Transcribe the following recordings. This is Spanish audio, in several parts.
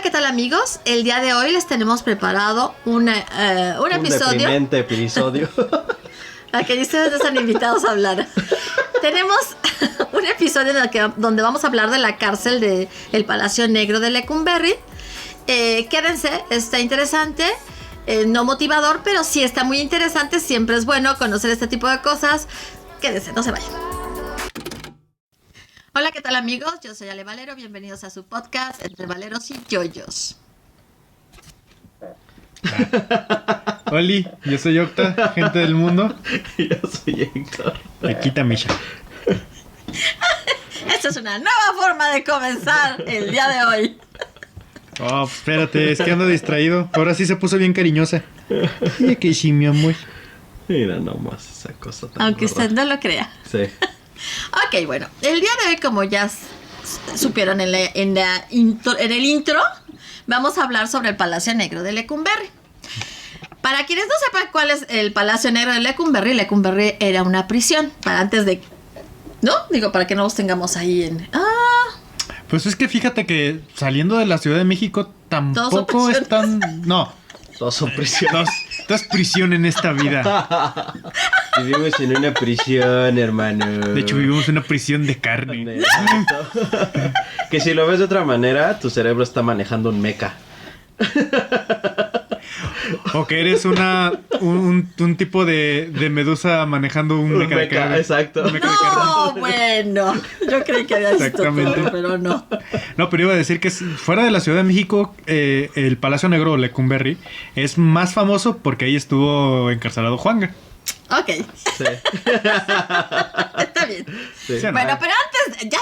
¿qué tal amigos? El día de hoy les tenemos preparado un episodio. Deprimente episodio. A que ustedes están invitados a hablar. Tenemos un episodio donde vamos a hablar de la cárcel de el Palacio Negro de Lecumberri. Quédense, está interesante. No motivador, pero sí está muy interesante. Siempre es bueno conocer este tipo de cosas. Quédense, no se vayan. Hola, ¿qué tal amigos? Yo soy Ale Valero, bienvenidos a su podcast Entre Valeros y Yoyos. Oli, yo soy Octa, gente del mundo. Yo soy Héctor. Aquí está Misha. Esta es una nueva forma de comenzar el día de hoy. Oh, espérate, es que ando distraído. Ahora sí se puso bien cariñosa. Y que sí, mi amor. Mira nomás esa cosa tan Aunque rara. usted no lo crea. Sí. Ok, bueno, el día de hoy, como ya supieron en el intro, vamos a hablar sobre el Palacio Negro de Lecumberri. Para quienes no sepan cuál es el Palacio Negro de Lecumberri, Lecumberri era una prisión. Para antes de... ¿No? Digo, para que no los tengamos ahí en... Pues es que fíjate que saliendo de la Ciudad de México tampoco son es tan... No, Todos son prisioneros. todo es prisión en esta vida. Vivimos en una prisión, hermano. De hecho, vivimos en una prisión de carne. Exacto. Que si lo ves de otra manera, tu cerebro está manejando un mecha. O que eres un tipo de medusa manejando un meca de carne. Exacto. Un meca de carne. No, bueno. Yo creí que había visto Exactamente. todo, pero no. No, pero iba a decir que fuera de la Ciudad de México, el Palacio Negro de Lecumberri es más famoso porque ahí estuvo encarcelado Juanga. Ok, Sí. está bien. Sí. Sí, Bueno, pero antes, ya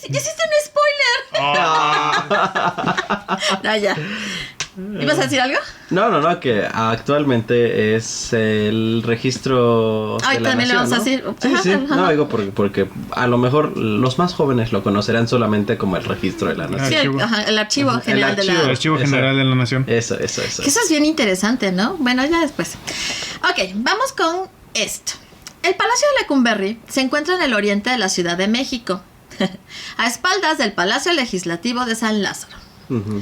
hiciste un spoiler. No, ya. ¿Ibas a decir algo? No, que actualmente es el registro Ay, de la también le nación, vamos a ¿no? decir. Sí, Ajá, sí. ajá. No, digo porque a lo mejor los más jóvenes lo conocerán solamente como el registro de la Sí, nación. el archivo Ajá, general de el la... El Archivo Eso. General de la Nación. Eso. Que eso es bien interesante, ¿no? Bueno, ya después. Ok, vamos con esto. El Palacio de Lecumberri se encuentra en el oriente de la Ciudad de México, a espaldas del Palacio Legislativo de San Lázaro. Ujú.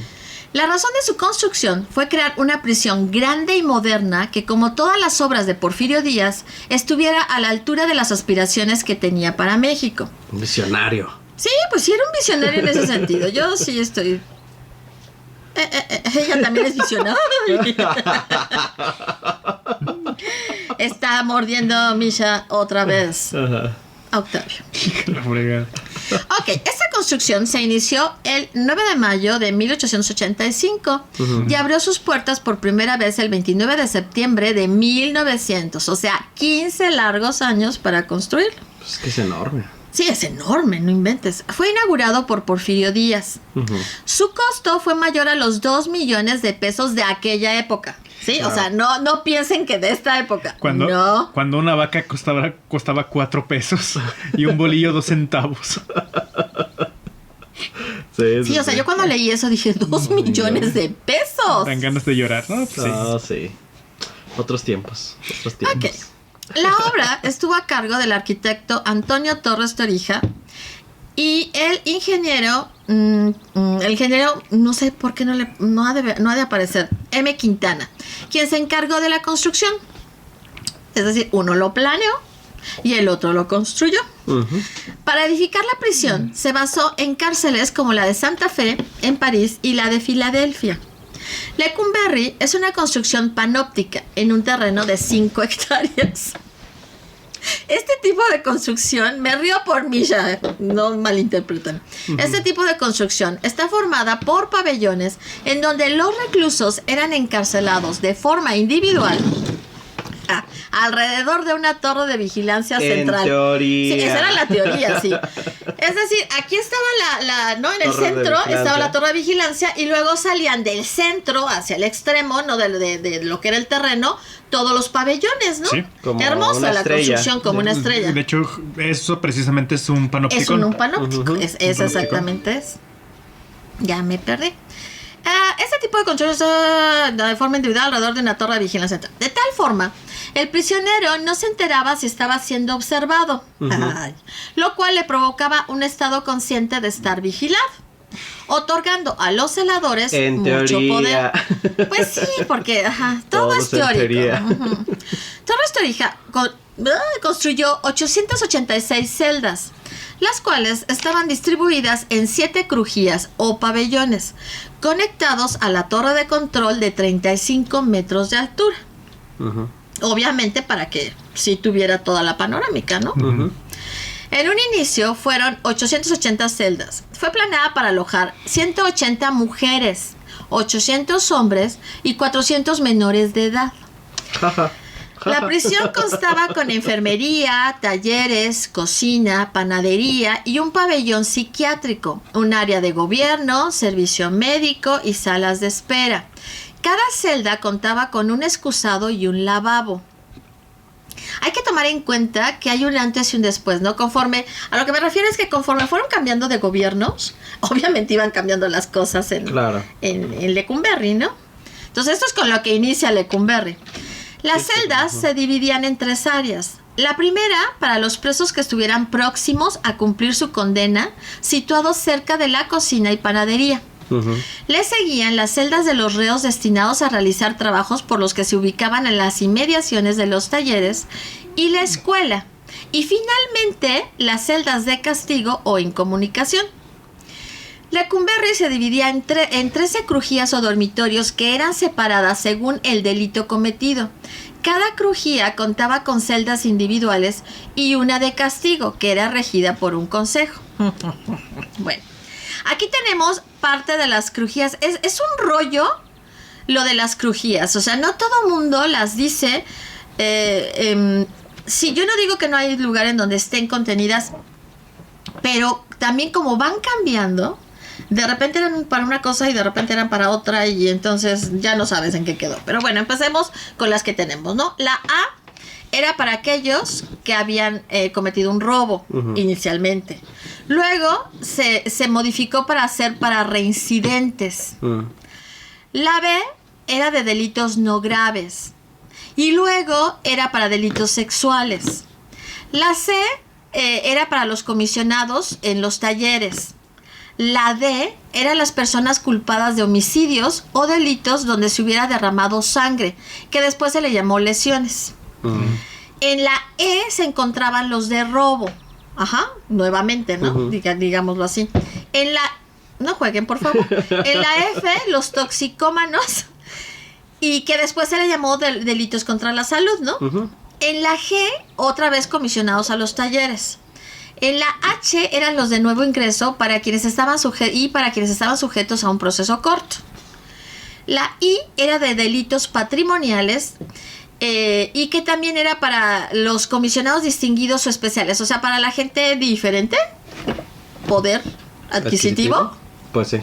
La razón de su construcción fue crear una prisión grande y moderna que, como todas las obras de Porfirio Díaz, estuviera a la altura de las aspiraciones que tenía para México. Un visionario. Sí, pues sí era un visionario en ese sentido. Yo sí estoy... ella también es visionaria. Está mordiendo Misha otra vez Ajá. a Octavio. La fregada. Ok, esta construcción se inició el 9 de mayo de 1885 y abrió sus puertas por primera vez el 29 de septiembre de 1900. O sea, 15 largos años para construirlo. Pues que es enorme. Sí, es enorme, no inventes. Fue inaugurado por Porfirio Díaz. Ujú. Su costo fue mayor a los 2 millones de pesos de aquella época. Sí, Claro. o sea, no piensen que de esta época. No. Cuando una vaca costaba 4 pesos y un bolillo 2 centavos. Sí, o sea, yo cuando leí eso dije 2 millones de pesos. Dan ganas de llorar, ¿no? Pues sí. No, sí. Otros tiempos. Ok. La obra estuvo a cargo del arquitecto Antonio Torres Torija y el ingeniero, no sé por qué no ha de aparecer, M. Quintana, quien se encargó de la construcción. Es decir, uno lo planeó y el otro lo construyó. Ujú. Para edificar la prisión se basó en cárceles como la de Santa Fe en París y la de Filadelfia. Lecumberri es una construcción panóptica en un terreno de 5 hectáreas. Este tipo de construcción, me río por Misha, no malinterpreten. Este tipo de construcción está formada por pabellones en donde los reclusos eran encarcelados de forma individual alrededor de una torre de vigilancia central. En teoría. Sí, esa era la teoría, sí. Es decir, aquí estaba ¿no? En el Torre de centro vigilancia. estaba la torre de vigilancia y luego salían del centro hacia el extremo, ¿no? De lo que era el terreno, todos los pabellones, ¿no? Sí. Como Hermosa una la estrella. construcción, como una estrella. De hecho, eso precisamente es un panóptico. Es un panóptico, Ujú. es panóptico. exactamente es. Ya me perdí. Este tipo de construcción de forma individual alrededor de una torre de vigilancia central. De tal forma, el prisionero no se enteraba si estaba siendo observado, Ujú. lo cual le provocaba un estado consciente de estar vigilado. otorgando a los celadores En mucho teoría. poder. Pues sí, porque todo es en teórico. teoría. Torres Torija construyó 886 celdas, las cuales estaban distribuidas en 7 crujías o pabellones, conectados a la torre de control de 35 metros de altura. Ujú. Obviamente para que sí tuviera toda la panorámica, ¿no? Ujú. En un inicio fueron 880 celdas. Fue planeada para alojar 180 mujeres, 800 hombres y 400 menores de edad. La prisión constaba con enfermería, talleres, cocina, panadería y un pabellón psiquiátrico, un área de gobierno, servicio médico y salas de espera. Cada celda contaba con un excusado y un lavabo. Hay que tomar en cuenta que hay un antes y un después, ¿no? A lo que me refiero es que conforme fueron cambiando de gobiernos, obviamente iban cambiando las cosas en Lecumberri, ¿no? Entonces esto es con lo que inicia Lecumberri. Las celdas se dividían en 3 áreas. La primera, para los presos que estuvieran próximos a cumplir su condena, situados cerca de la cocina y panadería. Ujú. Le seguían las celdas de los reos destinados a realizar trabajos por los que se ubicaban en las inmediaciones de los talleres y la escuela. Y finalmente, las celdas de castigo o incomunicación. Lecumberri se dividía en 13 crujías o dormitorios que eran separadas según el delito cometido. Cada crujía contaba con celdas individuales y una de castigo, que era regida por un consejo. Bueno, aquí tenemos parte de las crujías. Es un rollo lo de las crujías. O sea, no todo mundo las dice. Sí, yo no digo que no hay lugar en donde estén contenidas, pero también como van cambiando, de repente eran para una cosa y de repente eran para otra, y entonces ya no sabes en qué quedó. Pero bueno, empecemos con las que tenemos, ¿no? La A era para aquellos que habían cometido un robo inicialmente. Luego se modificó para reincidentes. La B era de delitos no graves. Y luego era para delitos sexuales. La C era para los comisionados en los talleres. La D era las personas culpadas de homicidios o delitos donde se hubiera derramado sangre, que después se le llamó lesiones. En la E se encontraban los de robo. Ajá, nuevamente, ¿no? Digámoslo así. No jueguen, por favor. En la F, los toxicómanos, y que después se le llamó delitos contra la salud, ¿no? En la G, otra vez comisionados a los talleres. En la H eran los de nuevo ingreso para quienes estaban sujetos a un proceso corto. La I era de delitos patrimoniales y que también era para los comisionados distinguidos o especiales, o sea, para la gente diferente, poder adquisitivo. Pues sí.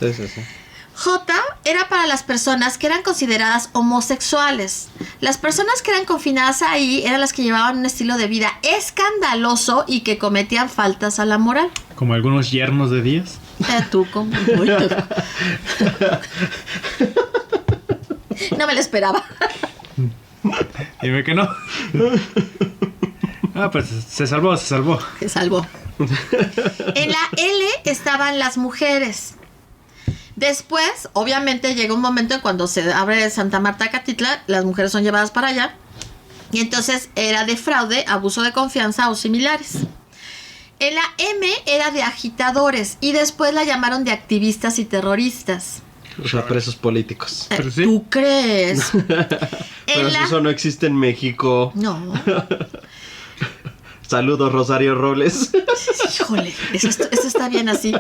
Sí. J era para las personas que eran consideradas homosexuales. Las personas que eran confinadas ahí eran las que llevaban un estilo de vida escandaloso y que cometían faltas a la moral. Como algunos yernos de Díaz. No me lo esperaba. Dime que no. Pues se salvó. Se salvó. En la L estaban las mujeres. Después, obviamente, llega un momento en cuando se abre Santa Marta Catitla, las mujeres son llevadas para allá. Y entonces era de fraude, abuso de confianza o similares. En la M era de agitadores y después la llamaron de activistas y terroristas. O sea, presos políticos. Pero sí. ¿Tú crees? Pero si eso no existe en México. No. Saludos, Rosario Robles. Híjole, eso está bien así.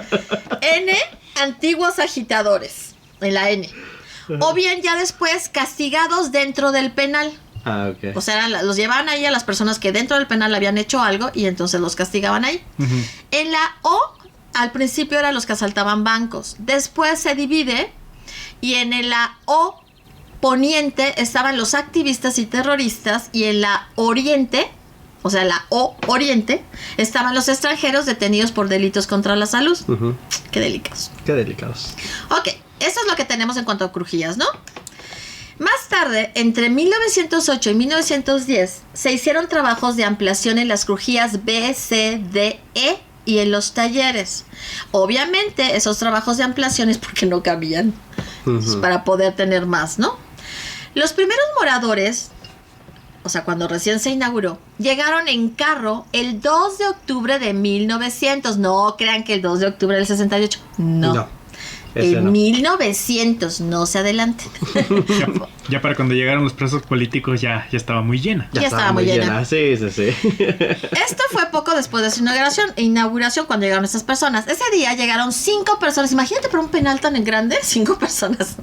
N, antiguos agitadores, en la N. O bien ya después castigados dentro del penal. Ok. O sea, los llevaban ahí a las personas que dentro del penal habían hecho algo y entonces los castigaban ahí. En la O, al principio eran los que asaltaban bancos. Después se divide y en la O poniente estaban los activistas y terroristas, y en la oriente, o sea, la O oriente, estaban los extranjeros detenidos por delitos contra la salud. Qué delicados. Qué delicados. Ok, eso es lo que tenemos en cuanto a crujías, ¿no? Más tarde, entre 1908 y 1910, se hicieron trabajos de ampliación en las crujías B, C, D, E y en los talleres. Obviamente, esos trabajos de ampliación es porque no cabían para poder tener más, ¿no? Los primeros moradores, o sea, cuando recién se inauguró, llegaron en carro el 2 de octubre de 1900. No crean que el 2 de octubre del 68. No. En 1900, no se adelanten. Ya para cuando llegaron los presos políticos ya estaba muy llena. Ya estaba muy llena. Sí. Esto fue poco después de su inauguración cuando llegaron estas personas. Ese día llegaron 5 personas. Imagínate por un penal tan grande, 5 personas.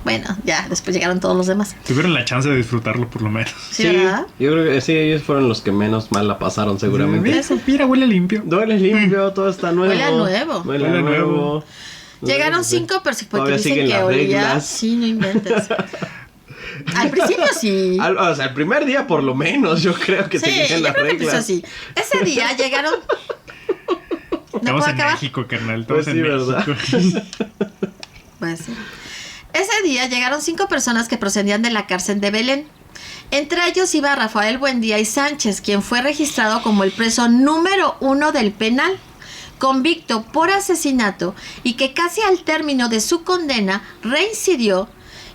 Bueno, ya, después llegaron todos los demás. Tuvieron la chance de disfrutarlo por lo menos. Sí, ¿verdad? Yo creo que sí, ellos fueron los que menos mal la pasaron seguramente. Mira, huele limpio. Huele limpio, todo está nuevo. Huele a nuevo. Huele a nuevo. Llegaron 5 personas porque Todavía dicen siguen que las olía. reglas. Sí, no inventes. Al principio sí. O sea, el primer día por lo menos, yo creo que Sí, seguían yo las creo que reglas. empezó así. Ese día llegaron. ¿No Estamos puedo en acabar? México, carnal. Pues Estamos sí, en ¿verdad? México. Pues sí. Ese día llegaron 5 personas que procedían de la cárcel de Belén. Entre ellos iba Rafael Buendía y Sánchez, quien fue registrado como el preso número 1 del penal, convicto por asesinato y que casi al término de su condena reincidió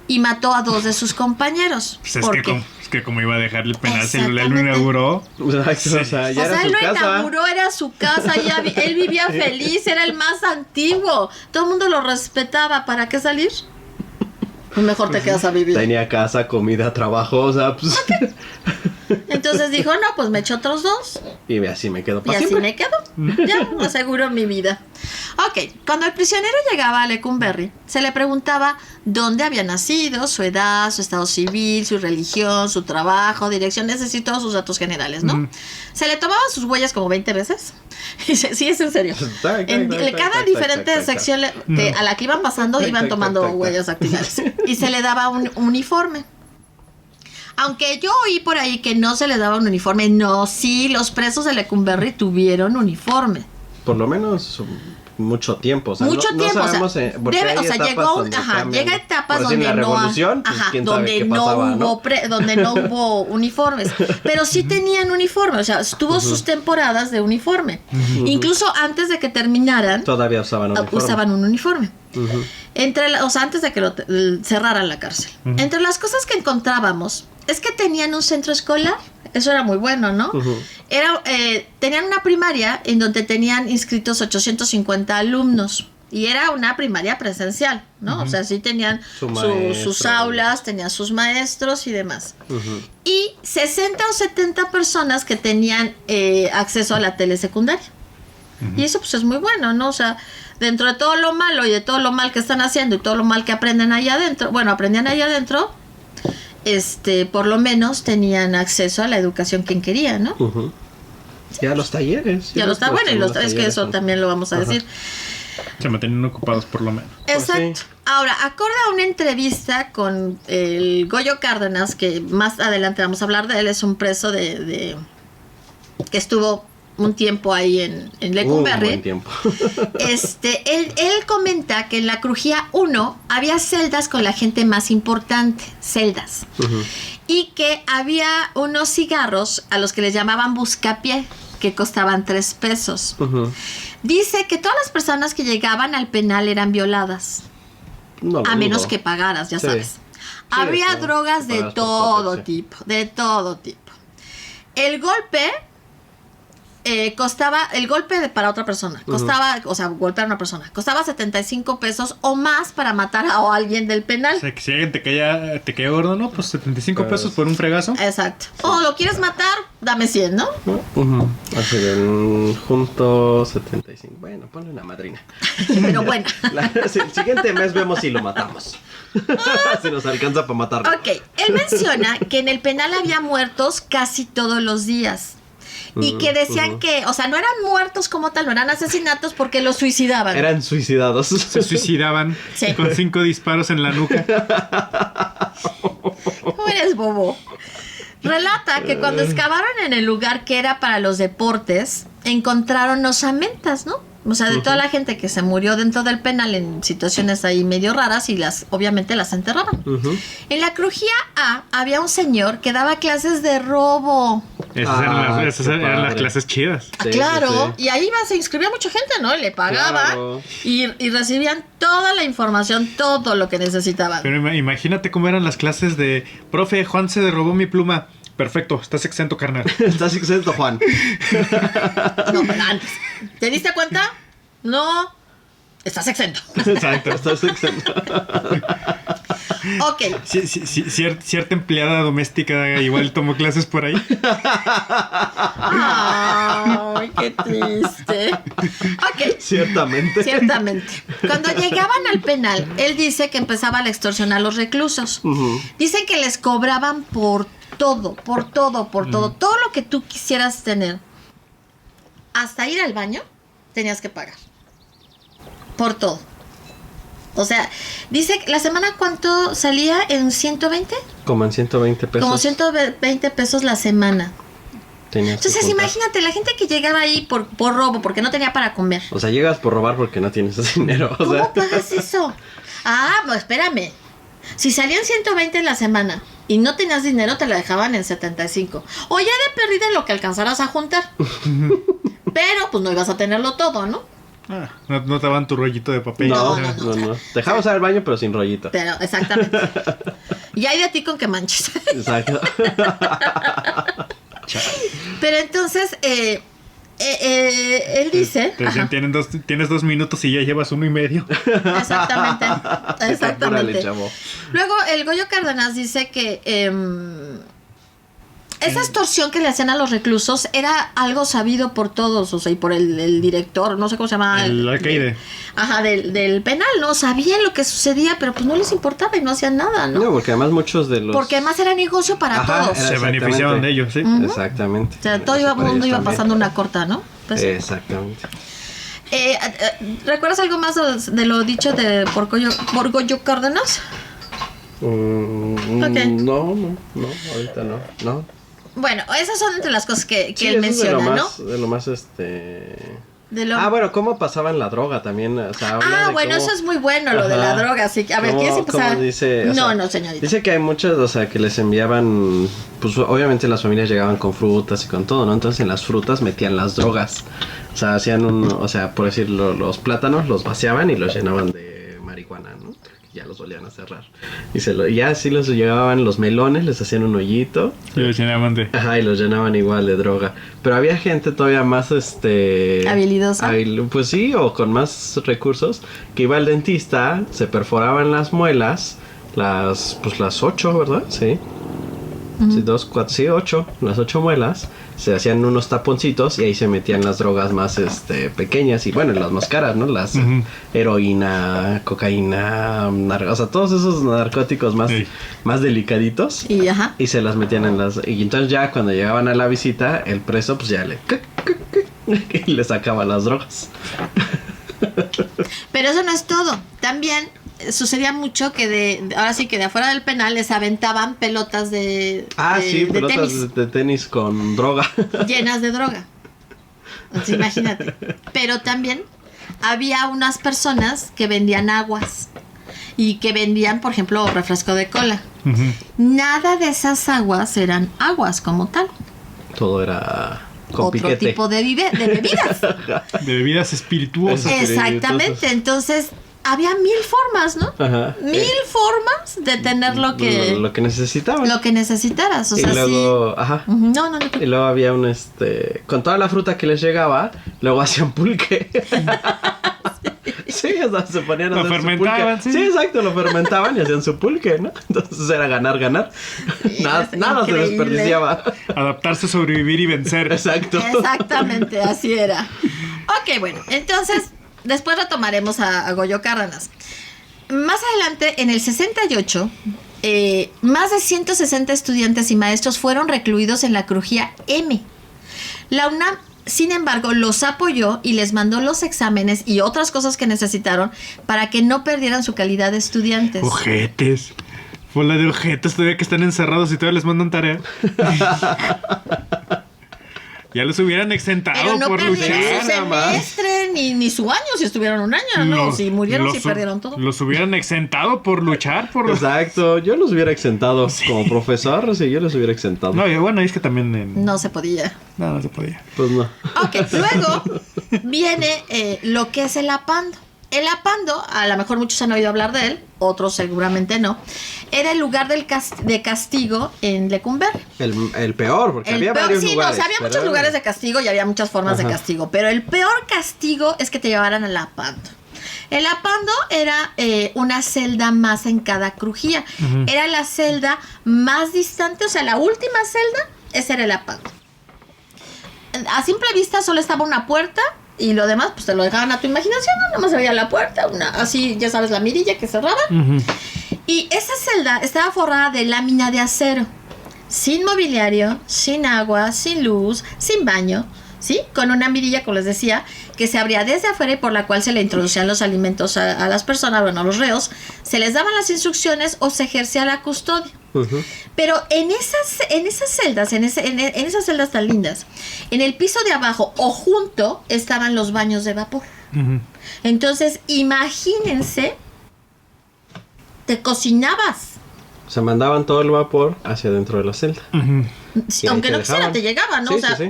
y mató a 2 de sus compañeros. Pues es, ¿Por que qué? es que como iba a dejar el penal si él lo Exactamente. inauguró. Exacto, o sea, ya O era sea, él su lo casa. inauguró, era su casa, él vivía feliz, era el más antiguo. Todo el mundo lo respetaba. ¿Para qué salir? Pues mejor te quedas a vivir. Tenía casa, comida, trabajo, o sea, pues... Entonces dijo, no, pues me echo otros 2. Y así me quedo Y para así siempre. me quedo. Ya, aseguro mi vida. Ok, cuando el prisionero llegaba a Lecumberri, se le preguntaba dónde había nacido, su edad, su estado civil, su religión, su trabajo, dirección, es decir, todos sus datos generales, ¿no? Se le tomaban sus huellas como 20 veces. Y sí, es en serio. Cada diferente sección a la que iban pasando, iban tomando huellas dactilares. Y se le daba un uniforme. Aunque yo oí por ahí que no se les daba un uniforme, no, sí, los presos de Lecumberri tuvieron uniforme. Por lo menos mucho tiempo, o sea, Mucho no tiempo, sabemos, porque hay etapas llegó, donde cambian. llega etapas Por decir, donde la no, revolución, pues, quién sabe donde qué no pasaba, hubo, donde no hubo uniformes, pero sí tenían uniforme, o sea, tuvo sus temporadas de uniforme, incluso antes de que terminaran, Todavía usaban uniforme. usaban un uniforme. O sea, antes de que cerraran la cárcel. Entre las cosas que encontrábamos es que tenían un centro escolar. Eso era muy bueno, ¿no? Tenían una primaria en donde tenían inscritos 850 alumnos. Y era una primaria presencial, ¿no? O sea, sí tenían sus aulas, tenían sus maestros y demás. Y 60 o 70 personas que tenían acceso a la telesecundaria. Y eso pues es muy bueno, ¿no? O sea, dentro de todo lo malo y de todo lo mal que están haciendo y todo lo mal que aprenden allá adentro, aprendían allá adentro, por lo menos tenían acceso a la educación quien quería, ¿no? Ya los talleres. Ya los está bueno, y es que eso también lo vamos a decir. Se mantienen ocupados por lo menos. Exacto. Pues sí. Ahora, acorde a una entrevista con el Goyo Cárdenas, que más adelante vamos a hablar de él, es un preso que estuvo un tiempo ahí en Lecumberri. Un buen tiempo. Él comenta que en la Crujía 1 había celdas con la gente más importante, celdas. Y que había unos cigarros a los que les llamaban buscapié, que costaban 3 pesos. Dice que todas las personas que llegaban al penal eran violadas. No, a menos que pagaras, ya sabes. Había claro, drogas de pagas por todo protección. tipo, de todo tipo. El golpe costaba, para otra persona, costaba, o sea, golpear a una persona, costaba 75 pesos o más para matar a alguien del penal. O sea, que si alguien te caía gordo, ¿no? Pues 75 pesos por un fregazo. Exacto. O lo quieres matar, dame 100, ¿no? Así de junto 75. Bueno, ponle una madrina. Pero bueno. El siguiente mes vemos si lo matamos. Si nos alcanza para matarlo. Ok, él menciona que en el penal había muertos casi todos los días. Y que decían que, o sea, no eran muertos como tal, no eran asesinatos porque los suicidaban. Eran suicidados. Se suicidaban con 5 disparos en la nuca. ¿Cómo eres bobo? Relata que cuando excavaron en el lugar que era para los deportes, encontraron osamentas, ¿no? O sea, de toda la gente que se murió dentro del penal en situaciones ahí medio raras y obviamente las enterraban. En la Crujía A había un señor que daba clases de robo. Esas eran las clases chidas. Sí, Claro, sí. y ahí se inscribía mucha gente, ¿no? Le pagaban Claro. y recibían toda la información, todo lo que necesitaban. Pero imagínate cómo eran las clases de... Profe, Juan se robó mi pluma. Perfecto, estás exento, carnal. Estás exento, Juan. No, pero antes. ¿Te diste cuenta? No. Estás exento. Exacto. Estás exento. Ok. Cierta empleada doméstica igual tomó clases por ahí. Ay, qué triste. Ok. Ciertamente. Ciertamente. Cuando llegaban al penal, él dice que empezaba a extorsionar a los reclusos. Ujú. Dicen que les cobraban por todo. Todo lo que tú quisieras tener. Hasta ir al baño, tenías que pagar. Por todo. O sea, dice que la semana, ¿cuánto salía? ¿En 120? Como en 120 pesos. Como 120 pesos la semana. Tenías que Entonces, juntar. imagínate, la gente que llegaba ahí por robo, porque no tenía para comer. O sea, llegas por robar porque no tienes dinero. O ¿Cómo sea, pagas eso? Ah, pues espérame. Si salían 120 en la semana y no tenías dinero, te la dejaban en 75. O ya de perdida lo que alcanzaras a juntar. Pero, pues no ibas a tenerlo todo, ¿no? No te daban tu rollito de papel. no, no, no. Dejamos al baño, pero sin rollito. Pero, exactamente. Y hay de ti con que manches. Exacto. Pero entonces, él dice... Te decían, Ajá, tienes 2 minutos y ya llevas 1 y medio. exactamente. Apúrale, Exactamente. chavo. Luego, el Goyo Cárdenas dice que esa extorsión que le hacían a los reclusos era algo sabido por todos, o sea, y por el director, no sé cómo se llama. El alcaide. Ajá, del penal, ¿no? Sabían lo que sucedía, pero pues no les importaba y no hacían nada, ¿no? No, porque además muchos de los... Porque además era negocio para Ajá, todos. era- Se exactamente. beneficiaban de ellos, sí. Exactamente. O sea, todo el mundo iba pasando una corta, ¿no? Pues, Exactamente. ¿Recuerdas algo más de lo dicho por Goyo Cárdenas? Ok. No, ahorita no. Bueno, esas son entre las cosas que Sí, él eso es menciona, ¿no? de lo más De lo... bueno, cómo pasaban la droga también, o sea, habla de bueno, cómo- eso es muy bueno, lo de la Ajá. droga, así que, a ver, ¿Cómo- ¿quieres empezar? cómo dice? O No, sea, no, señorita. Dice que hay muchas, o sea, que les enviaban, pues obviamente las familias llegaban con frutas y con todo, ¿no? Entonces en las frutas metían las drogas. O sea, hacían o sea, por decirlo, los plátanos los vaciaban y los llenaban de marihuana, ¿no? Ya los volvían a cerrar. Y ya así los llevaban los melones, les hacían un hoyito. Y los llenaban de... Ajá, y los llenaban igual de droga. Pero había gente todavía más, Habilidosa. pues sí, o con más recursos, que iba al dentista, se perforaban las muelas, las 8, ¿verdad? Sí. Sí, 2, 4, sí, 8, las 8 muelas, se hacían unos taponcitos y ahí se metían las drogas más pequeñas y bueno, las más caras, ¿no? Las heroína, cocaína, o sea, todos esos narcóticos más, Sí. más delicaditos. Y ajá. Y se las metían en las... Y entonces ya cuando llegaban a la visita, el preso pues ya y le sacaba las drogas. Pero eso no es todo. También sucedía mucho que ahora sí que de afuera del penal les aventaban pelotas de Sí, de pelotas tenis de tenis con droga. llenas de droga. Entonces, imagínate. Pero también había unas personas que vendían aguas y que vendían, por ejemplo, refresco de cola. Ujú. Nada de esas aguas eran aguas como tal. Todo era con Otro piquete. tipo de bebidas. De bebidas espirituosas. Exactamente. Entonces, había 1000 formas, ¿no? Ajá. 1000 formas de tener lo que necesitaban. lo que necesitaras. O y sea, luego, ajá. sí. No. Y luego había con toda la fruta que les llegaba, luego hacían pulque. Sí, o sea, se ponían a Lo hacer su fermentaban, pulque. sí. Sí, exacto, lo fermentaban y hacían su pulque, ¿no? Entonces era ganar. Nada es se increíble. desperdiciaba. Adaptarse, sobrevivir y vencer. Exacto. Exactamente, así era. Ok, bueno, entonces después retomaremos a Goyo Cárdenas. Más adelante, en el 68, más de 160 estudiantes y maestros fueron recluidos en la crujía M. La UNAM, sin embargo, los apoyó y les mandó los exámenes y otras cosas que necesitaron para que no perdieran su calidad de estudiantes. Ojetes. Bola de ojetes todavía que están encerrados y todavía les mandan tarea. Ya los hubieran exentado Pero no por perdieron luchar. su nada más. semestre, ni su año, si estuvieron un año, no, si murieron, si perdieron todo. Los hubieran exentado por luchar. Exacto, yo los hubiera exentado. Como profesor, sí, yo los hubiera exentado. No, y bueno, es que también... No se podía. No se podía. Pues no. Ok, luego viene lo que es el apando. El apando, a lo mejor muchos han oído hablar de él, otros seguramente no, era el lugar de castigo en Lecumberri. El peor, porque había varios sí, lugares. no, o sea, había muchos lugares de castigo y había muchas formas de castigo, pero el peor castigo es que te llevaran al apando. El apando era una celda más en cada crujía. Era la celda más distante, o sea, la última celda, ese era el apando. A simple vista solo estaba una puerta y lo demás pues te lo dejaban a tu imaginación, ¿no? Nada más había la puerta, así, ya sabes, la mirilla que cerraba. Y esa celda estaba forrada de lámina de acero, sin mobiliario, sin agua, sin luz, sin baño, ¿sí? Con una mirilla, como les decía, que se abría desde afuera y por la cual se le introducían los alimentos a las personas, bueno, a los reos, se les daban las instrucciones o se ejercía la custodia. Pero en esas celdas, en esas celdas tan lindas, en el piso de abajo o junto estaban los baños de vapor. Entonces, imagínense, te cocinabas. Se mandaban todo el vapor hacia dentro de la celda. Aunque no quisiera, te llegaba, ¿no? Sí, o sea, sí.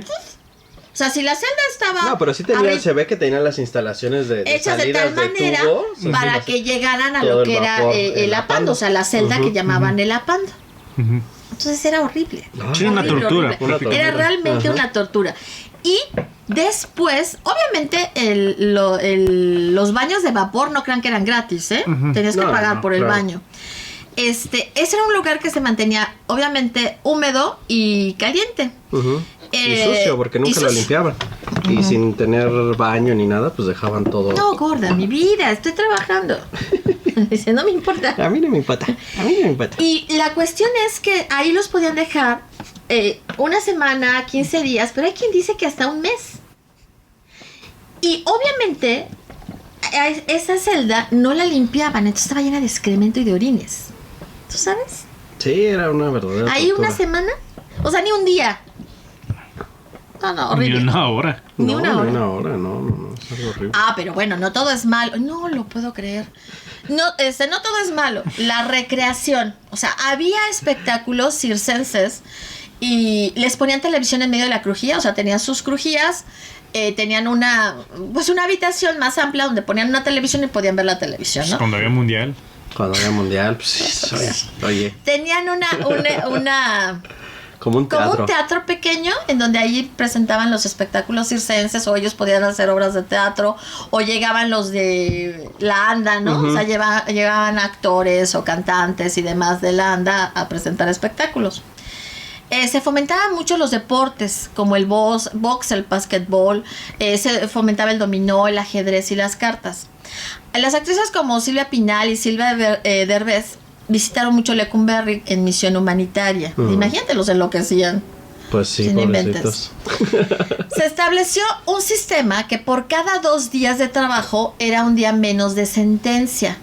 O sea, si la celda estaba... No, pero sí se ve que tenían las instalaciones de hechas de salidas tal manera tubo, para que llegaran a todo lo el que era vapor, el apando, o sea, la celda que llamaban el apando. Entonces era horrible. Era una tortura. Era realmente una tortura. Y después, obviamente, los baños de vapor no crean que eran gratis, ¿eh? Tenías que pagar por el baño. Ese era un lugar que se mantenía, obviamente, húmedo y caliente. Y sucio, porque nunca lo limpiaban. Y sin tener baño ni nada, pues dejaban todo. No, gorda, mi vida, estoy trabajando. Dice, no me importa. A mí no me importa. A mí no me importa. Y la cuestión es que ahí los podían dejar una semana, 15 días, pero hay quien dice que hasta un mes. Y obviamente esa celda no la limpiaban, entonces estaba llena de excremento y de orines. ¿Tú sabes? Sí, era una verdadera Ahí tortura. una semana, o sea, ni un día. No, horrible. Ni una hora. Ni una hora. Ni una hora, no, es algo horrible. Ah, pero bueno, no todo es malo. No lo puedo creer. No, no todo es malo. La recreación. O sea, había espectáculos circenses y les ponían televisión en medio de la crujía. O sea, tenían sus crujías. Tenían una habitación más amplia donde ponían una televisión y podían ver la televisión, ¿no? Cuando había mundial. Cuando había mundial, pues oye. Tenían Como un teatro. Pequeño en donde ahí presentaban los espectáculos circenses o ellos podían hacer obras de teatro o llegaban los de la ANDA, ¿no? O sea, llegaban actores o cantantes y demás de la ANDA a presentar espectáculos. Se fomentaban mucho los deportes como el box, el básquetbol, se fomentaba el dominó, el ajedrez y las cartas. Las actrices como Silvia Pinal y Silvia Derbez visitaron mucho Lecumberri en misión humanitaria. Imagínate, los enloquecían. Pues sí, pobrecitos. Se estableció un sistema que por cada 2 días de trabajo era un día menos de sentencia.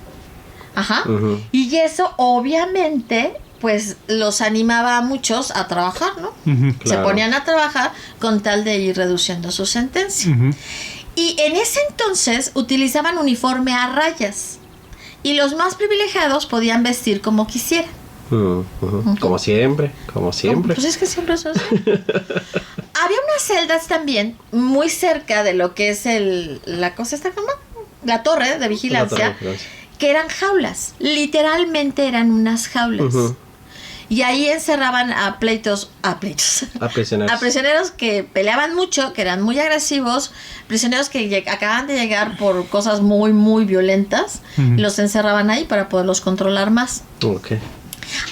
Y eso obviamente pues los animaba a muchos a trabajar, ¿no? Claro. Se ponían a trabajar con tal de ir reduciendo su sentencia. Y en ese entonces utilizaban uniforme a rayas. Y los más privilegiados podían vestir como quisieran. Como siempre. Pues es que siempre es así. Había unas celdas también muy cerca de lo que es la cosa esta como la torre de vigilancia, que eran jaulas. Literalmente eran unas jaulas. Y ahí encerraban a prisioneros. A prisioneros que peleaban mucho, que eran muy agresivos, prisioneros que acaban de llegar por cosas muy, muy violentas, y los encerraban ahí para poderlos controlar más.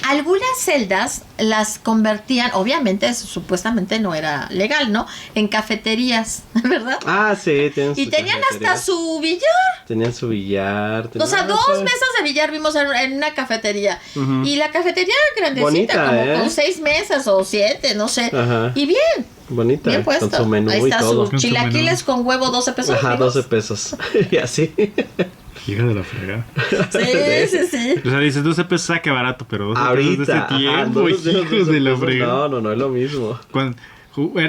Algunas celdas las convertían, obviamente, eso supuestamente no era legal, ¿no? En cafeterías, ¿verdad? Ah, sí. Y tenían hasta su billar. Tenían su billar. O sea, 2 mesas de billar vimos en una cafetería. Y la cafetería grandecita, bonita, como con 6 mesas o 7, no sé. Y bien. Bonita. Bien puesto. Con su menú ahí está y todo. Sus chilaquiles con huevo, 12 pesos. Ajá, 12 pesos. Y así. Hija de la fregada. Sí. O sea, dices 12 pesos, saque barato, pero 12 ahorita, pesos de ese tiempo, hijos de la fregada. No es lo mismo.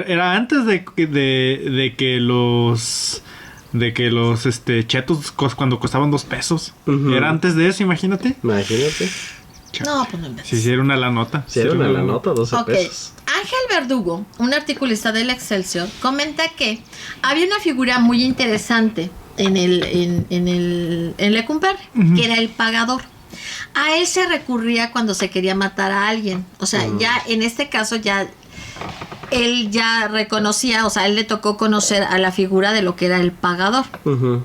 Era antes de que los chetos cuando costaban 2 pesos. Ujú. Era antes de eso, imagínate. Imagínate. No, pues no inventes. Sí, era una la nota. Si era una la nota, 12 Ok. pesos. Ángel Verdugo, un articulista del Excelsior, comenta que había una figura muy interesante en Lecumberri, que era el pagador. A él se recurría cuando se quería matar a alguien. O sea, ya en este caso él ya reconocía, o sea, él le tocó conocer a la figura de lo que era el pagador. Ujú.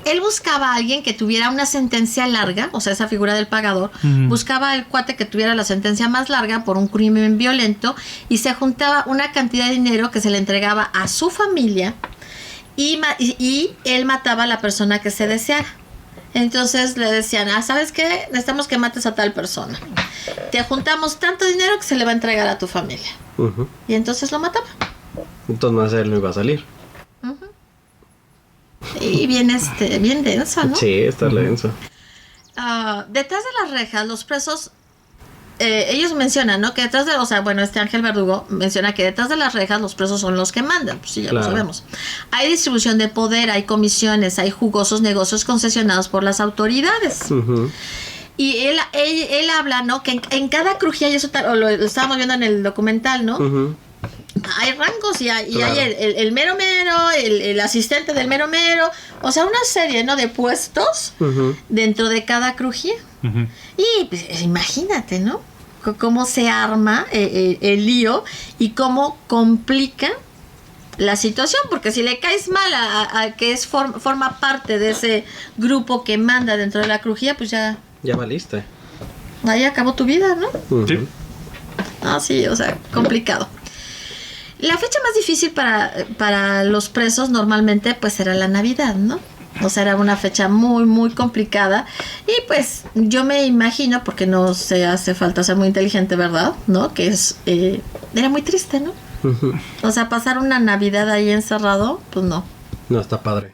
Él buscaba a alguien que tuviera una sentencia larga, o sea, esa figura del pagador, buscaba al cuate que tuviera la sentencia más larga por un crimen violento y se juntaba una cantidad de dinero que se le entregaba a su familia y él mataba a la persona que se deseara. Entonces le decían, ¿sabes qué? Necesitamos que mates a tal persona. Te juntamos tanto dinero que se le va a entregar a tu familia. Ujú. Y entonces lo mataba. Entonces más él no iba a salir. Y bien denso, ¿no? Sí, está denso. Detrás de las rejas, los presos, ellos mencionan, ¿no? Que detrás de, o sea, bueno, este Ángel Verdugo menciona que detrás de las rejas los presos son los que mandan, pues sí, ya Claro. lo sabemos. Hay distribución de poder, hay comisiones, hay jugosos negocios concesionados por las autoridades. Ujú. Y él habla, ¿no? Que en cada crujía, y eso lo estábamos viendo en el documental, ¿no? Ujú. Hay rangos y hay Claro. el mero mero, el asistente del mero mero, o sea, una serie, ¿no? De puestos Ujú. dentro de cada crujía. Ujú. Y pues, imagínate, ¿no? Cómo se arma el lío y cómo complica la situación, porque si le caes mal a que forma parte de ese grupo que manda dentro de la crujía, pues ya Ya valiste. ahí acabó tu vida, ¿no? Ujú. Sí. Ah, sí, o sea, complicado. La fecha más difícil para los presos normalmente pues era la Navidad, ¿no? O sea, era una fecha muy, muy complicada. Y pues yo me imagino, porque no se hace falta ser muy inteligente, ¿verdad? ¿No? Que era muy triste, ¿no? Ujú. O sea, pasar una Navidad ahí encerrado, pues no. No, está padre.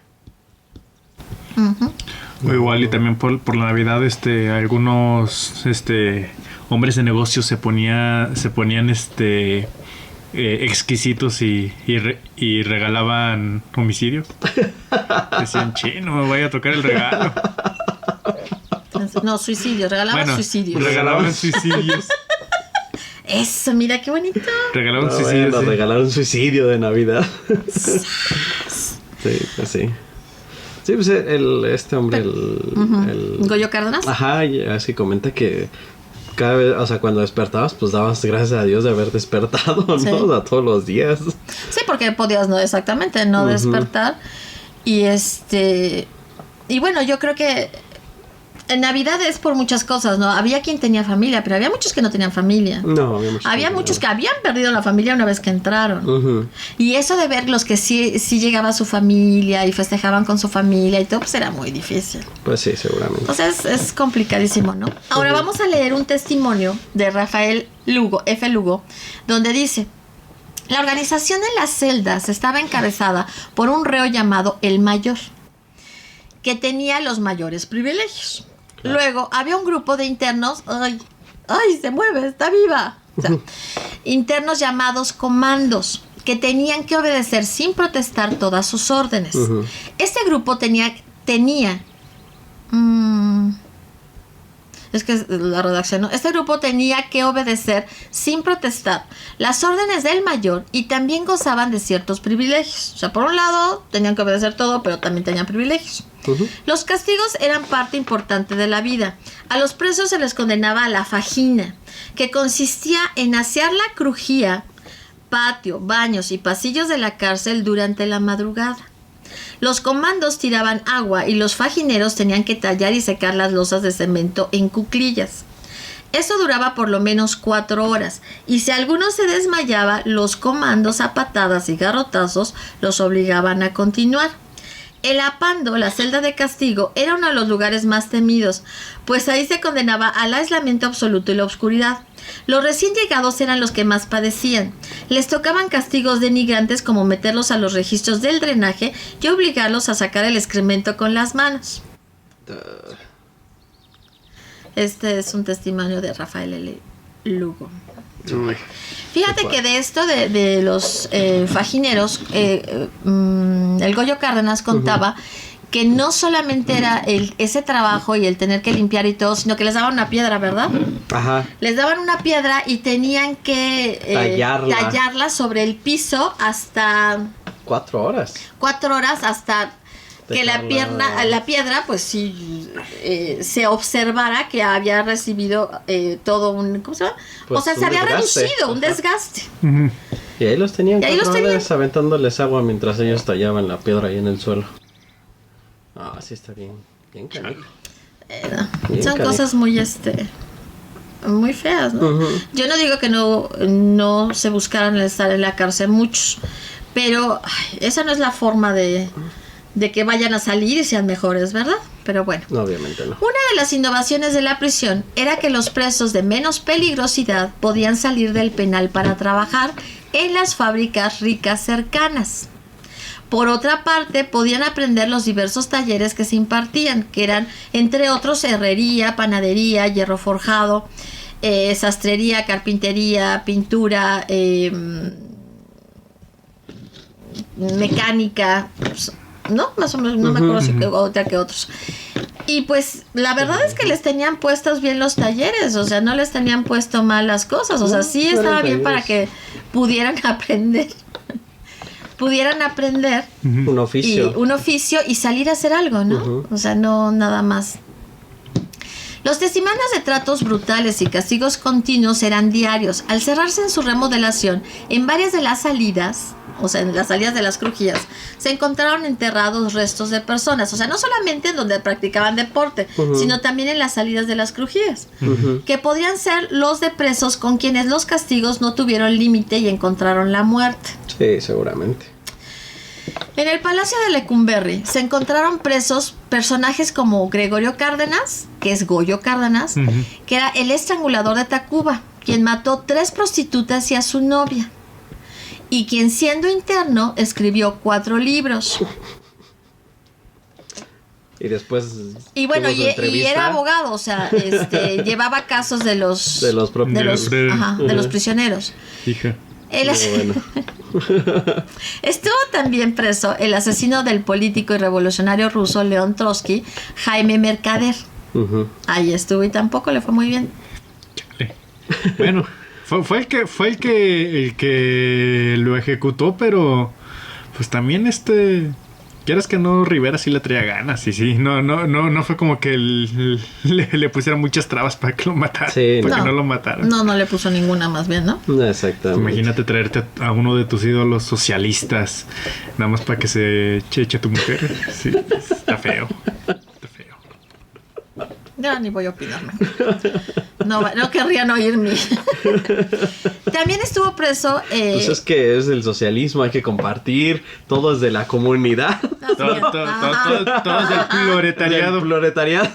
Ujú. O igual y también por la Navidad algunos hombres de negocios se ponían exquisitos y regalaban homicidios. Decían, no me voy a tocar el regalo. No, suicidios, regalaban suicidios. regalaban suicidios. Eso, mira qué bonito. Regalaban No, suicidios. bueno, Sí. regalaron suicidio de Navidad. Sí, pues sí. Sí, pues este hombre, el Goyo Cárdenas. Ajá, y así comenta que cada vez, o sea, cuando despertabas, pues dabas gracias a Dios de haber despertado, ¿no? Sí. O sea, todos los días. Sí, porque podías no despertar. Y y bueno, yo creo que en Navidad es por muchas cosas, ¿no? Había quien tenía familia, pero había muchos que no tenían familia. No, Había muchos que habían perdido la familia una vez que entraron. Ujú. Y eso de ver los que sí llegaba su familia y festejaban con su familia y todo, pues era muy difícil. Pues sí, seguramente. O sea, es complicadísimo, ¿no? Ahora vamos a leer un testimonio de Rafael F. Lugo, donde dice: la organización en las celdas estaba encabezada por un reo llamado el Mayor, que tenía los mayores privilegios. Luego había un grupo de internos, ¡ay, se mueve, está viva! O sea, internos llamados comandos, que tenían que obedecer sin protestar todas sus órdenes. Ujú. Este grupo tenía es que la redacción, ¿no? Este grupo tenía que obedecer sin protestar las órdenes del mayor y también gozaban de ciertos privilegios. O sea, por un lado tenían que obedecer todo, pero también tenían privilegios. Ujú. Los castigos eran parte importante de la vida. A los presos se les condenaba a la fajina, que consistía en asear la crujía, patio, baños y pasillos de la cárcel durante la madrugada. Los comandos tiraban agua y los fajineros tenían que tallar y secar las losas de cemento en cuclillas. Eso duraba por lo menos 4 horas, y si alguno se desmayaba, los comandos a patadas y garrotazos los obligaban a continuar. El apando, la celda de castigo, era uno de los lugares más temidos, pues ahí se condenaba al aislamiento absoluto y la oscuridad. Los recién llegados eran los que más padecían. Les tocaban castigos denigrantes como meterlos a los registros del drenaje y obligarlos a sacar el excremento con las manos. Este es un testimonio de Rafael L. Lugo. Uy. Fíjate que de esto de los fajineros, el Goyo Cárdenas contaba que no solamente era ese trabajo y el tener que limpiar y todo, sino que les daban una piedra, ¿verdad? Ajá. Les daban una piedra y tenían que tallarla sobre el piso hasta 4 horas. 4 horas hasta que la piedra, pues sí, se observara que había recibido todo un, ¿cómo se llama? Pues o sea, se un había desgaste. reducido, un desgaste. Ujú. Y ahí los tenían Y ahí 4 los horas aventándoles agua mientras ellos tallaban la piedra ahí en el suelo. Ah, sí está bien canijo. Bien Son canijo. cosas muy, muy feas, ¿no? Yo no digo que no se buscaran estar en la cárcel muchos, pero esa no es la forma de que vayan a salir y sean mejores, ¿verdad? Pero bueno. No, obviamente no. Una de las innovaciones de la prisión era que los presos de menos peligrosidad podían salir del penal para trabajar en las fábricas ricas cercanas. Por otra parte, podían aprender los diversos talleres que se impartían, que eran, entre otros, herrería, panadería, hierro forjado, sastrería, carpintería, pintura, mecánica, ¿no? Más o menos, no me acuerdo si otra que otros. Y pues la verdad es que les tenían puestos bien los talleres, o sea, no les tenían puesto mal las cosas, o sea, sí estaba bien para que pudieran aprender Un oficio. Y salir a hacer algo, ¿no? O sea, no nada más. Los testimonios de tratos brutales y castigos continuos eran diarios. Al cerrarse en su remodelación, en varias de las salidas, o sea, en las salidas de las crujías, se encontraron enterrados restos de personas. O sea, no solamente en donde practicaban deporte, sino también en las salidas de las crujías, que podían ser los de presos con quienes los castigos no tuvieron límite y encontraron la muerte. Sí, seguramente. En el Palacio de Lecumberri se encontraron presos personajes como Gregorio Cárdenas, que es Goyo Cárdenas, que era el estrangulador de Tacuba, quien mató 3 prostitutas y a su novia, y quien, siendo interno, escribió 4 libros. Y después Y bueno, tuvo su y entrevista. era abogado, o sea, llevaba casos de los prisioneros. Hija. Bueno. Estuvo también preso el asesino del político y revolucionario ruso León Trotsky, Jaime Mercader. Ahí estuvo y tampoco le fue muy bien. Chale. Bueno, fue el que lo ejecutó, pero pues también quieras que no, Rivera sí le traía ganas, y sí, no fue como que le pusieran muchas trabas para que lo matara, Sí, para que no lo mataran. No le puso ninguna, más bien, ¿no? Exactamente. Imagínate traerte a uno de tus ídolos socialistas, nada más para que se eche a tu mujer. Sí, está feo. Está feo. Ya ni voy a opinar mejor. No querrían oírme. También estuvo preso. Pues es que es el socialismo, hay que compartir, todo es de la comunidad. Todo es del proletariado. Del proletariado.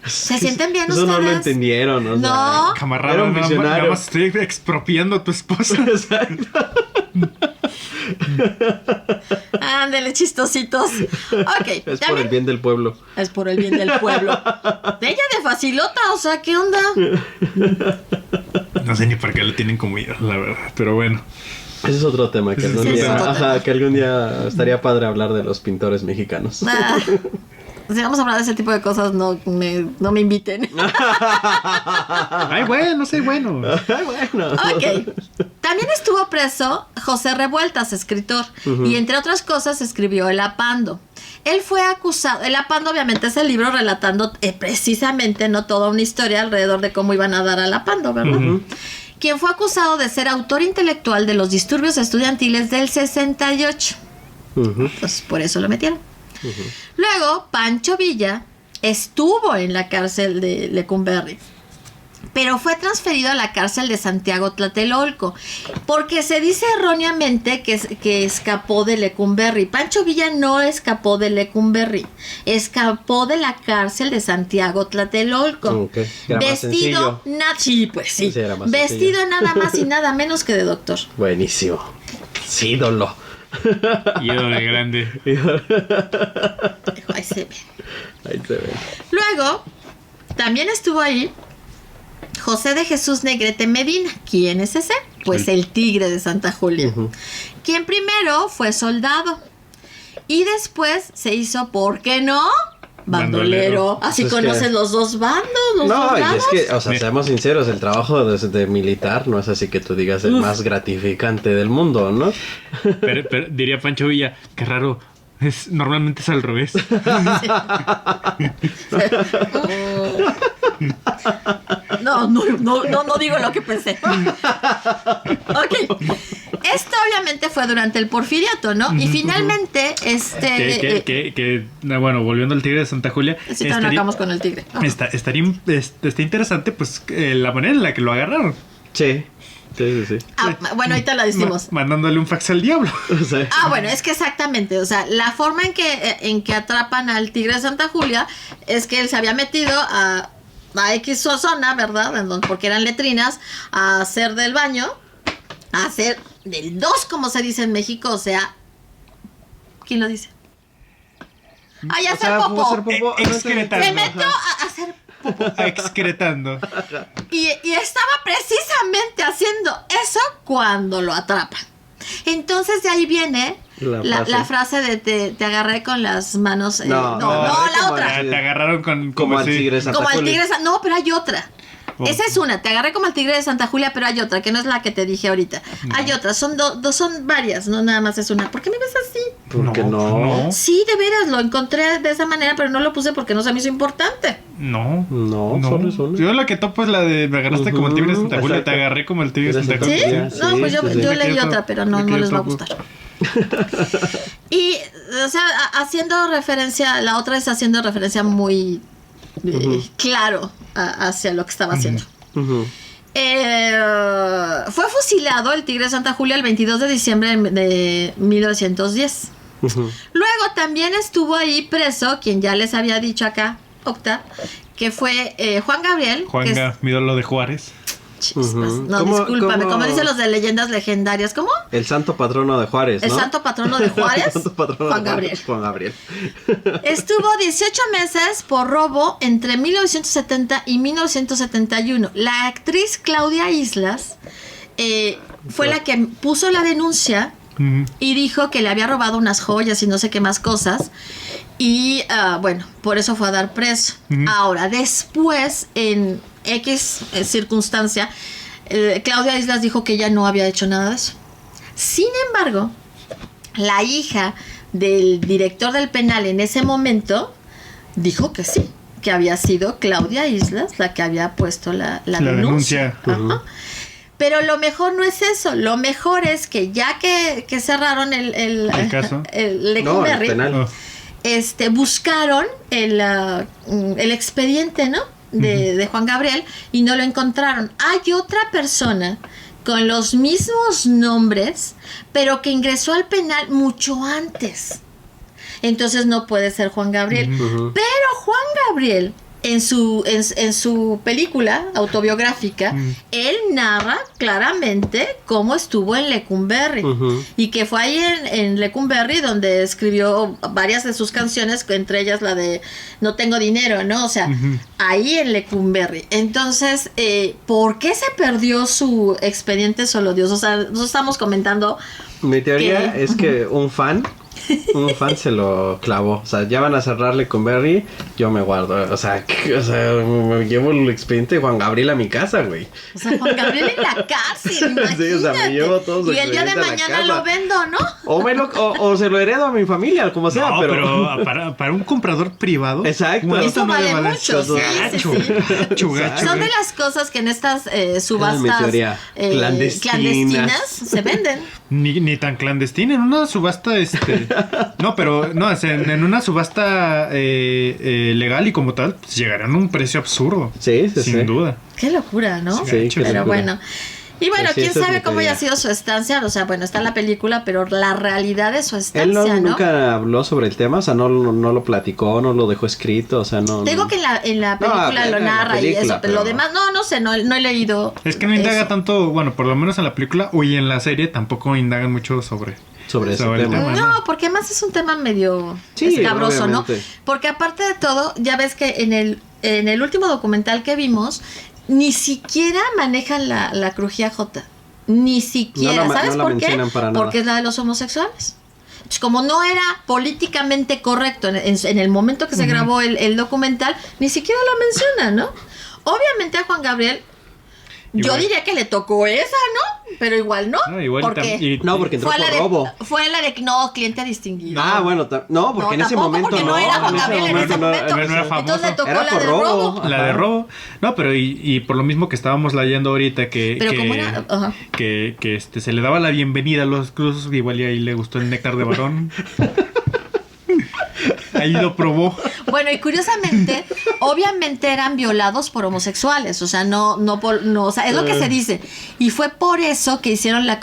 ¿Se sienten bien Eso ustedes? no lo entendieron, o sea, No. Camarada, Era un nada visionario. más estoy expropiando a tu esposa. Exacto. Ándele, chistositos. Ok. Es por también el bien del pueblo. es por el bien del pueblo. Ella de facilota, o sea, ¿qué onda? No sé ni por qué lo tienen como ídolo, la verdad. Pero bueno. Ese es otro tema que algún Sí, día, es otro tema. que algún día estaría padre hablar de los pintores mexicanos. Si vamos a hablar de ese tipo de cosas, no me inviten. Ay, bueno, sí, bueno. Ay, bueno. Ok. También estuvo preso José Revueltas, escritor, y entre otras cosas escribió El Apando. Él fue acusado, El Apando obviamente es el libro relatando precisamente, no toda una historia alrededor de cómo iban a dar al Apando, ¿verdad? Quien fue acusado de ser autor intelectual de los disturbios estudiantiles del 68. Pues por eso lo metieron. Luego, Pancho Villa estuvo en la cárcel de Lecumberri, pero fue transferido a la cárcel de Santiago Tlatelolco, porque se dice erróneamente que escapó de Lecumberri. Pancho Villa no escapó de Lecumberri, escapó de la cárcel de Santiago Tlatelolco. Okay. Era más Vestido, sí, pues sí, Sí, era más vestido sencillo. nada más y nada menos que de doctor. Buenísimo. Sí, ídolo. Ídolo de grande. Ahí se ve. Ahí se ve. Luego, también estuvo ahí José de Jesús Negrete Medina. ¿Quién es ese? Pues el Tigre de Santa Julia. Quien primero fue soldado y después se hizo, ¿por qué no? Bandolero. Así Pues conoces que... los dos bandos, los dos No, y lados. es que, o sea, seamos sinceros, el trabajo de militar no es así que tú digas el más gratificante del mundo, ¿no? Pero diría Pancho Villa, qué raro. Normalmente es al revés. No digo lo que pensé. Ok. Esto obviamente fue durante el Porfiriato, ¿no? Y finalmente, bueno, volviendo al Tigre de Santa Julia. Si todavía no acabamos con el Tigre. Está interesante, pues, la manera en la que lo agarraron. Sí. Bueno, ahorita lo decimos. Mandándole un fax al diablo. Bueno, es que exactamente, o sea, la forma en que atrapan al Tigre de Santa Julia es que él se había metido a X zona, ¿verdad? Porque eran letrinas, a hacer del baño, a hacer del 2, como se dice en México, o sea, ¿quién lo dice? Ay, hacer popó. Excretando. Se metió a hacer popó. Excretando. Y estaba precisamente haciendo eso cuando lo atrapan. Entonces de ahí viene la frase de te agarré con las manos. No, la otra. Te agarraron como al Tigre de Santa Julia. No, pero hay otra. Esa es una, te agarré como al Tigre de Santa Julia, pero hay otra, que no es la que te dije ahorita. No. Hay otras, son varias, no nada más es una. ¿Por qué me ves así? Porque no. Sí, de veras, lo encontré de esa manera, pero no lo puse porque no se me hizo importante. No, solo es una. Yo la que topo es la de me agarraste como el Tigre de Santa Julia, te agarré como el Tigre de Santa Julia. ¿Sí? No, pues yo leí otra, pero no les va a gustar. Y, o sea, haciendo referencia, la otra es haciendo referencia muy claro hacia lo que estaba haciendo. Fue fusilado el Tigre de Santa Julia el 22 de diciembre de 1910. Luego también estuvo ahí preso, quien ya les había dicho acá, Octa, que fue Juan Gabriel. Mi ídolo de Juárez. No, discúlpame, como dicen los de leyendas legendarias, ¿cómo? El santo patrono de Juárez, ¿no? El santo patrono de Juárez, Juan Gabriel. Estuvo 18 meses por robo entre 1970 y 1971. La actriz Claudia Islas fue la que puso la denuncia y dijo que le había robado unas joyas y no sé qué más cosas. Y bueno, por eso fue a dar preso. Ahora, después, en X circunstancia, Claudia Islas dijo que ella no había hecho nada de eso. Sin embargo, la hija del director del penal en ese momento dijo que sí, que había sido Claudia Islas la que había puesto la denuncia. Pero lo mejor no es eso, lo mejor es que ya que cerraron el caso, el penal. Buscaron el expediente, ¿no? De Juan Gabriel y no lo encontraron. Hay otra persona con los mismos nombres, pero que ingresó al penal mucho antes. Entonces no puede ser Juan Gabriel. Pero Juan Gabriel, en su película autobiográfica, él narra claramente cómo estuvo en Lecumberri y que fue ahí en Lecumberri donde escribió varias de sus canciones, entre ellas la de No tengo dinero, ¿no? O sea, ahí en Lecumberri. Entonces, ¿por qué se perdió su expediente Solo Dios? O sea, nosotros estamos comentando. Mi teoría es que un fan se lo clavó. O sea, ya van a cerrar Lecumberri, yo me guardo. O sea, me llevo el expediente de Juan Gabriel a mi casa, güey. O sea, Juan Gabriel en la cárcel, imagínate. Sí, o sea, me llevo todo su y el día de mañana lo vendo, ¿no? O se lo heredo a mi familia, como sea. No, pero para un comprador privado. Exacto. Eso vale mucho. Gacho. Son de las cosas que en estas subastas clandestinas se venden. Ni tan clandestina, en una subasta en una subasta legal y como tal, pues llegarán a un precio absurdo. Sin duda. Qué locura, ¿no? Sí, pero bueno. Y bueno, sí, quién sabe cómo haya sido su estancia. O sea, bueno, está en la película, pero la realidad de su estancia, Él nunca habló sobre el tema, o sea, no lo platicó, no lo dejó escrito, o sea, no. Digo que en la película lo narra y eso, pero lo demás, no sé, no he leído. Es que no indaga tanto, bueno, por lo menos en la película o y en la serie tampoco indagan mucho sobre ese tema. No, porque además es un tema medio escabroso, obviamente, ¿no? Porque aparte de todo, ya ves que en el último documental que vimos, ni siquiera manejan la crujía J. Ni siquiera. ¿Sabes no la por qué? mencionan para nada. Porque es la de los homosexuales. Entonces, como no era políticamente correcto en el momento que se grabó el documental, ni siquiera la menciona, ¿no? Obviamente a Juan Gabriel, yo diría que le tocó esa, ¿no? Pero igual no. Igual porque no, porque entró fue por la robo. Fue la de no, cliente distinguido. Ah, bueno, no, porque en ese momento porque no era Juan Gabriel en ese momento. no era famoso. Entonces le tocó Era la por de robo. robo. La de robo. No, pero y por lo mismo que estábamos leyendo ahorita Pero ¿cómo era? Ajá. que se le daba la bienvenida a los cruzos, igual y ahí le gustó el néctar de varón. Ahí lo probó. Bueno, y curiosamente, obviamente eran violados por homosexuales, o sea, no, o sea, es lo que se dice. Y fue por eso que hicieron la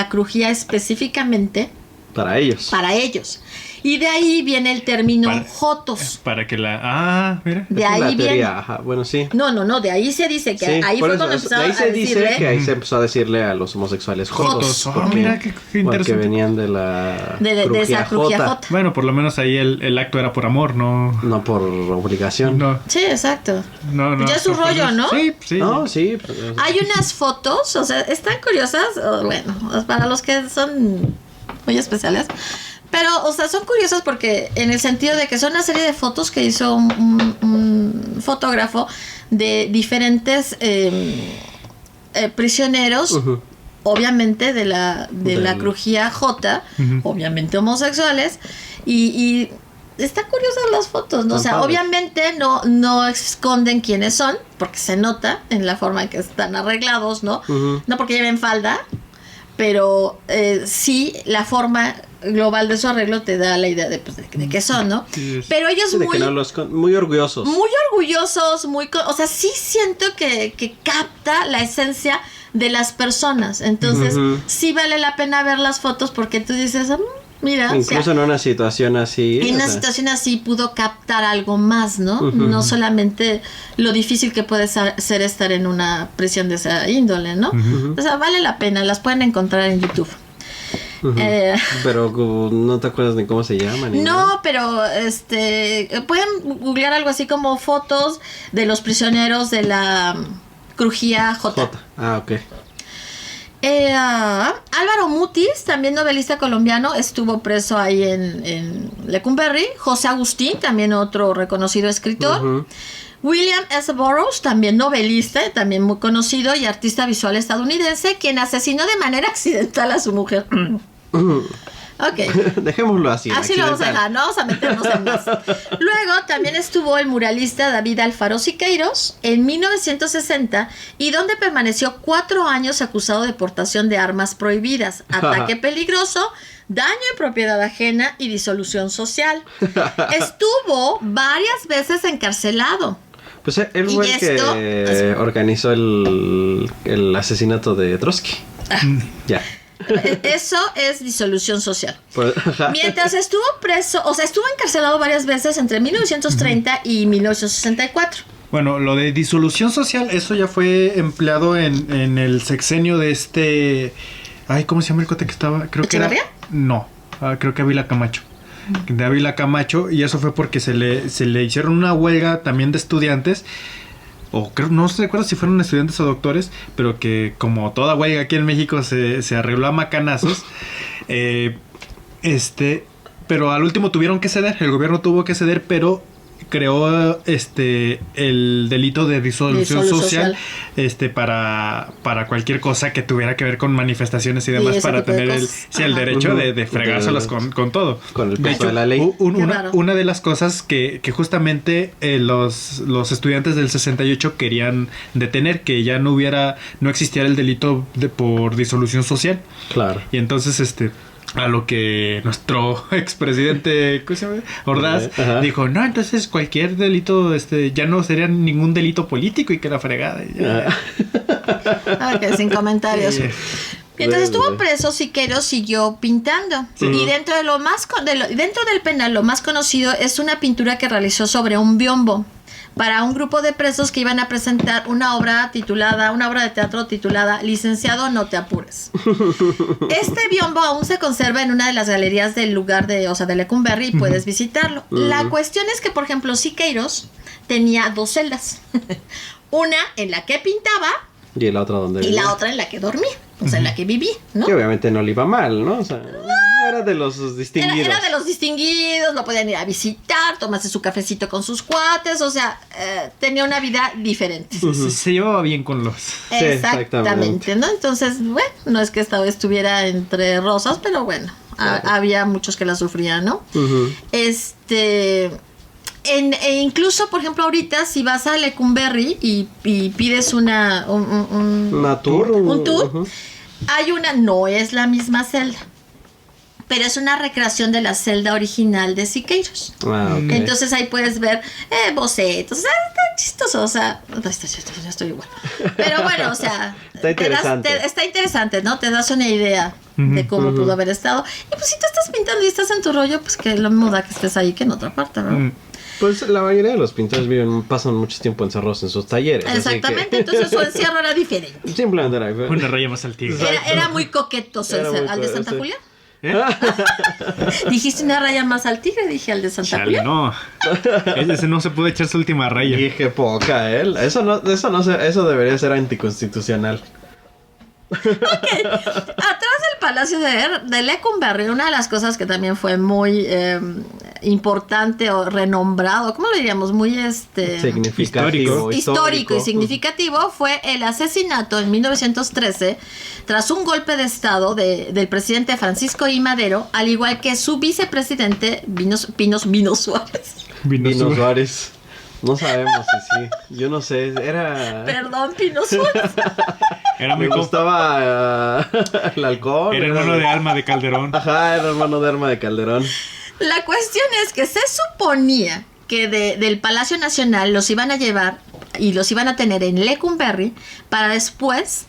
crujía específicamente Para ellos. para ellos. Y de ahí viene el término jotos. Para que la... mira. De Esa es la ahí viene. teoría, ajá, bueno, sí. No, de ahí se dice que Sí, ahí por fue eso, cuando de empezaron ahí se a dice decirle que ahí se empezó a decirle a los homosexuales jotos. Jotos. Mira qué Porque interesante. venían de la de esa crujía J. Bueno, por lo menos ahí el acto era por amor, no... No por obligación. No, Sí, exacto. no. Ya es su rollo, ¿no? Sí. No, sí. Hay unas fotos, o sea, están curiosas, bueno, para los que son muy especiales, pero, o sea, son curiosas porque en el sentido de que son una serie de fotos que hizo un fotógrafo de diferentes prisioneros, Ujú. obviamente de la crujía J, obviamente homosexuales, y están curiosas las fotos, ¿no? O sea, Están padres. obviamente no esconden quiénes son, porque se nota en la forma en que están arreglados, ¿no? Ujú. No porque lleven falda, pero sí la forma global de su arreglo te da la idea de qué son, ¿no? Sí, Pero ellos Sí, de que no muy orgullosos. muy orgullosos, o sea, sí siento que capta la esencia de las personas. Entonces, Ujú. sí vale la pena ver las fotos porque tú dices, mira, Incluso o sea, en una situación así. en o una sea, situación así pudo captar algo más, ¿no? Ujú. No solamente lo difícil que puede ser estar en una prisión de esa índole, ¿no? O sea, vale la pena, las pueden encontrar en YouTube. ujú. Pero no te acuerdas de cómo se llaman. ni nada. No, pero pueden googlear algo así como fotos de los prisioneros de la crujía J. J. Ah, ok. Álvaro Mutis, también novelista colombiano, estuvo preso ahí en Lecumberri. José Agustín, también otro reconocido escritor. Ujú. William S. Burroughs, también novelista, también muy conocido y artista visual estadounidense, quien asesinó de manera accidental a su mujer. Ok. Dejémoslo así. Así lo vamos a accidental. dejar, no vamos a meternos en más. Luego también estuvo el muralista David Alfaro Siqueiros en 1960 y donde permaneció 4 años acusado de portación de armas prohibidas, ataque peligroso, daño en propiedad ajena y disolución social. Estuvo varias veces encarcelado. Pues él fue Y el que esto- organizó el asesinato de Trotsky. Ya. Eso es disolución social. Pues, ajá. Mientras estuvo preso, o sea, estuvo encarcelado varias veces entre 1930 y 1964. Bueno, lo de disolución social, eso ya fue empleado en el sexenio de Ay, ¿cómo se llama el cote que estaba? Creo que era... ¿Echeverría? No, creo que Ávila Camacho. De Ávila Camacho, y eso fue porque se le hicieron una huelga también de estudiantes. O creo, no recuerdo si fueron estudiantes o doctores, pero que como toda huelga aquí en México se arregló a macanazos. Pero al último tuvieron que ceder, el gobierno tuvo que ceder, pero creó el delito de disolución social para cualquier cosa que tuviera que ver con manifestaciones y demás, ese para tipo de tener cosas. el Ajá. derecho Ujú. de fregárselas con todo. Con el De peso hecho, de la ley. Qué raro. una de las cosas que justamente los estudiantes del 68 querían detener, que ya no existiera el delito por disolución social. Claro. Y entonces a lo que nuestro expresidente, ¿cómo se llama? Ordaz, Ajá. dijo, no, entonces cualquier delito ya no sería ningún delito político y que la fregada. Y ya. Ok, sin comentarios. Sí. Mientras estuvo preso, Siqueiros siguió pintando. Sí. Y dentro de dentro del penal, lo más conocido es una pintura que realizó sobre un biombo. para un grupo de presos que iban a presentar una obra de teatro titulada Licenciado, no te apures. Este biombo aún se conserva en una de las galerías del lugar de Lecumberri y puedes visitarlo. La cuestión es que, por ejemplo, Siqueiros tenía 2 celdas. Una en la que pintaba Y la otra donde y vivía. la otra en la que dormía, o sea, en la que vivía, ¿no? Que obviamente no le iba mal, ¿no? O sea, era de los distinguidos. Era de los distinguidos, lo podían ir a visitar, tomarse su cafecito con sus cuates, o sea, tenía una vida diferente. Se llevaba bien con los... Sí, Exactamente, ¿no? Entonces, bueno, no es que esta vez estuviera entre rosas, pero bueno, había muchos que la sufrían, ¿no? Ujú. Incluso, por ejemplo, ahorita, si vas a Lecumberri y pides un tour. un tour, Ujú. hay no es la misma celda, pero es una recreación de la celda original de Siqueiros. Ah, ok. Entonces ahí puedes ver bocetos, o sea, está chistoso, o sea, yo estoy igual. Pero bueno, o sea, Está interesante. está interesante, ¿no? Te das una idea de cómo pudo haber estado. Y pues si tú estás pintando y estás en tu rollo, pues que lo mismo da que estés ahí que en otra parte, ¿no? Pues la mayoría de los pintores pasan mucho tiempo encerrados en sus talleres. así Exactamente, que- entonces su encierro era diferente. Simplemente era... Una raya más al tigre. Era muy coquetoso Era muy al de Santa sí. Julia. ¿Eh? Dijiste una raya más al tigre, dije al de Santa Chale, Julia. no. Ese no se puede echar su última raya. Dije poca, ¿eh? Eso debería ser anticonstitucional. Atrás del Palacio de Lecumberri, una de las cosas que también fue muy importante o renombrado, ¿cómo lo diríamos? Muy Significativo. histórico y significativo fue el asesinato en 1913 tras un golpe de estado del presidente Francisco I. Madero, al igual que su vicepresidente Pino Suárez. Vino Suárez. No sabemos si sí. Yo no sé. Era... Perdón, Pino Suárez. Era Me muy gustaba el alcohol. Era hermano de Alma de Calderón. Ajá, era hermano de Arma de Calderón. La cuestión es que se suponía que del Palacio Nacional los iban a llevar y los iban a tener en Lecumberri para después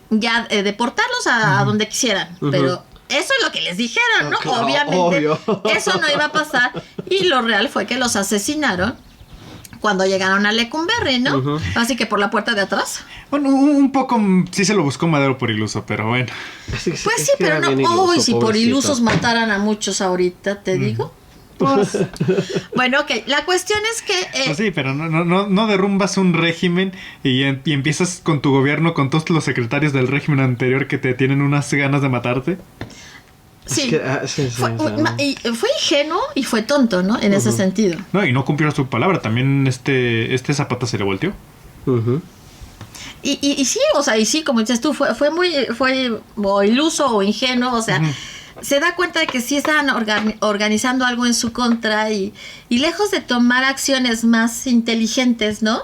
ya deportarlos a donde quisieran. Pero eso es lo que les dijeron, ¿no? Claro, Obviamente obvio. eso no iba a pasar y lo real fue que los asesinaron cuando llegaron a Lecumberri, ¿no? Así que por la puerta de atrás. Bueno, un poco sí se lo buscó Madero por iluso, pero bueno. Pues sí, pero no. Uy, si por ilusos mataran a muchos ahorita, te digo. Pues. Bueno, ok. La cuestión es que. Pues sí, pero no derrumbas un régimen y empiezas con tu gobierno, con todos los secretarios del régimen anterior que te tienen unas ganas de matarte. Sí. Sí, Fue ingenuo y fue tonto, ¿no? En ese sentido. No, y no cumplió su palabra. También este Zapata se le volteó. Y sí, o sea, y sí, como dices tú, fue o iluso o ingenuo, o sea, se da cuenta de que sí estaban organizando algo en su contra y lejos de tomar acciones más inteligentes, ¿no?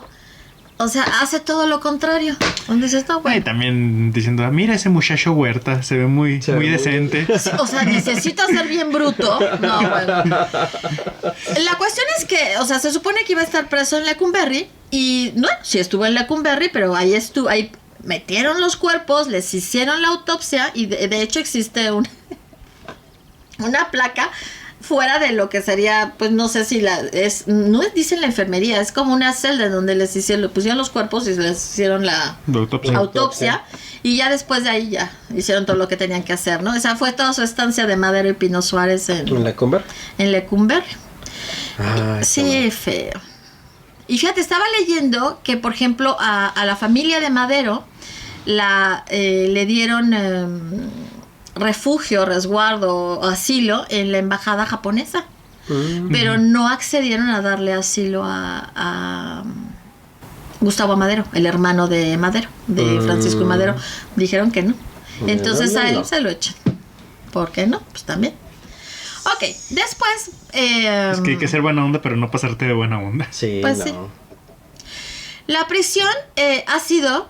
O sea, hace todo lo contrario. Donde dices, no, Y bueno. también diciendo, mira ese muchacho Huerta, se ve muy decente. Sí, o sea, necesita ser bien bruto. No, bueno. La cuestión es que, o sea, se supone que iba a estar preso en Lecumberri y no, sí estuvo en Lecumberri, pero ahí metieron los cuerpos, les hicieron la autopsia y de hecho existe una placa fuera de lo que sería, pues no sé si no dicen la enfermería, es como una celda donde les pusieron los cuerpos y les hicieron la autopsia y ya después de ahí ya hicieron todo lo que tenían que hacer, ¿no? Esa fue toda su estancia de Madero y Pino Suárez en Lecumberri. Lecumberri. Ay, Sí, feo. Y fíjate, estaba leyendo que, por ejemplo, a la familia de Madero le dieron refugio, resguardo, asilo en la embajada japonesa. Pero no accedieron a darle asilo a Gustavo Madero, el hermano de Madero, de Francisco y Madero. Dijeron que no. Entonces a él se lo echan. ¿Por qué no? Pues también. Ok, después... es que hay que ser buena onda, pero no pasarte de buena onda. Sí, Pues no. sí. La prisión ha sido,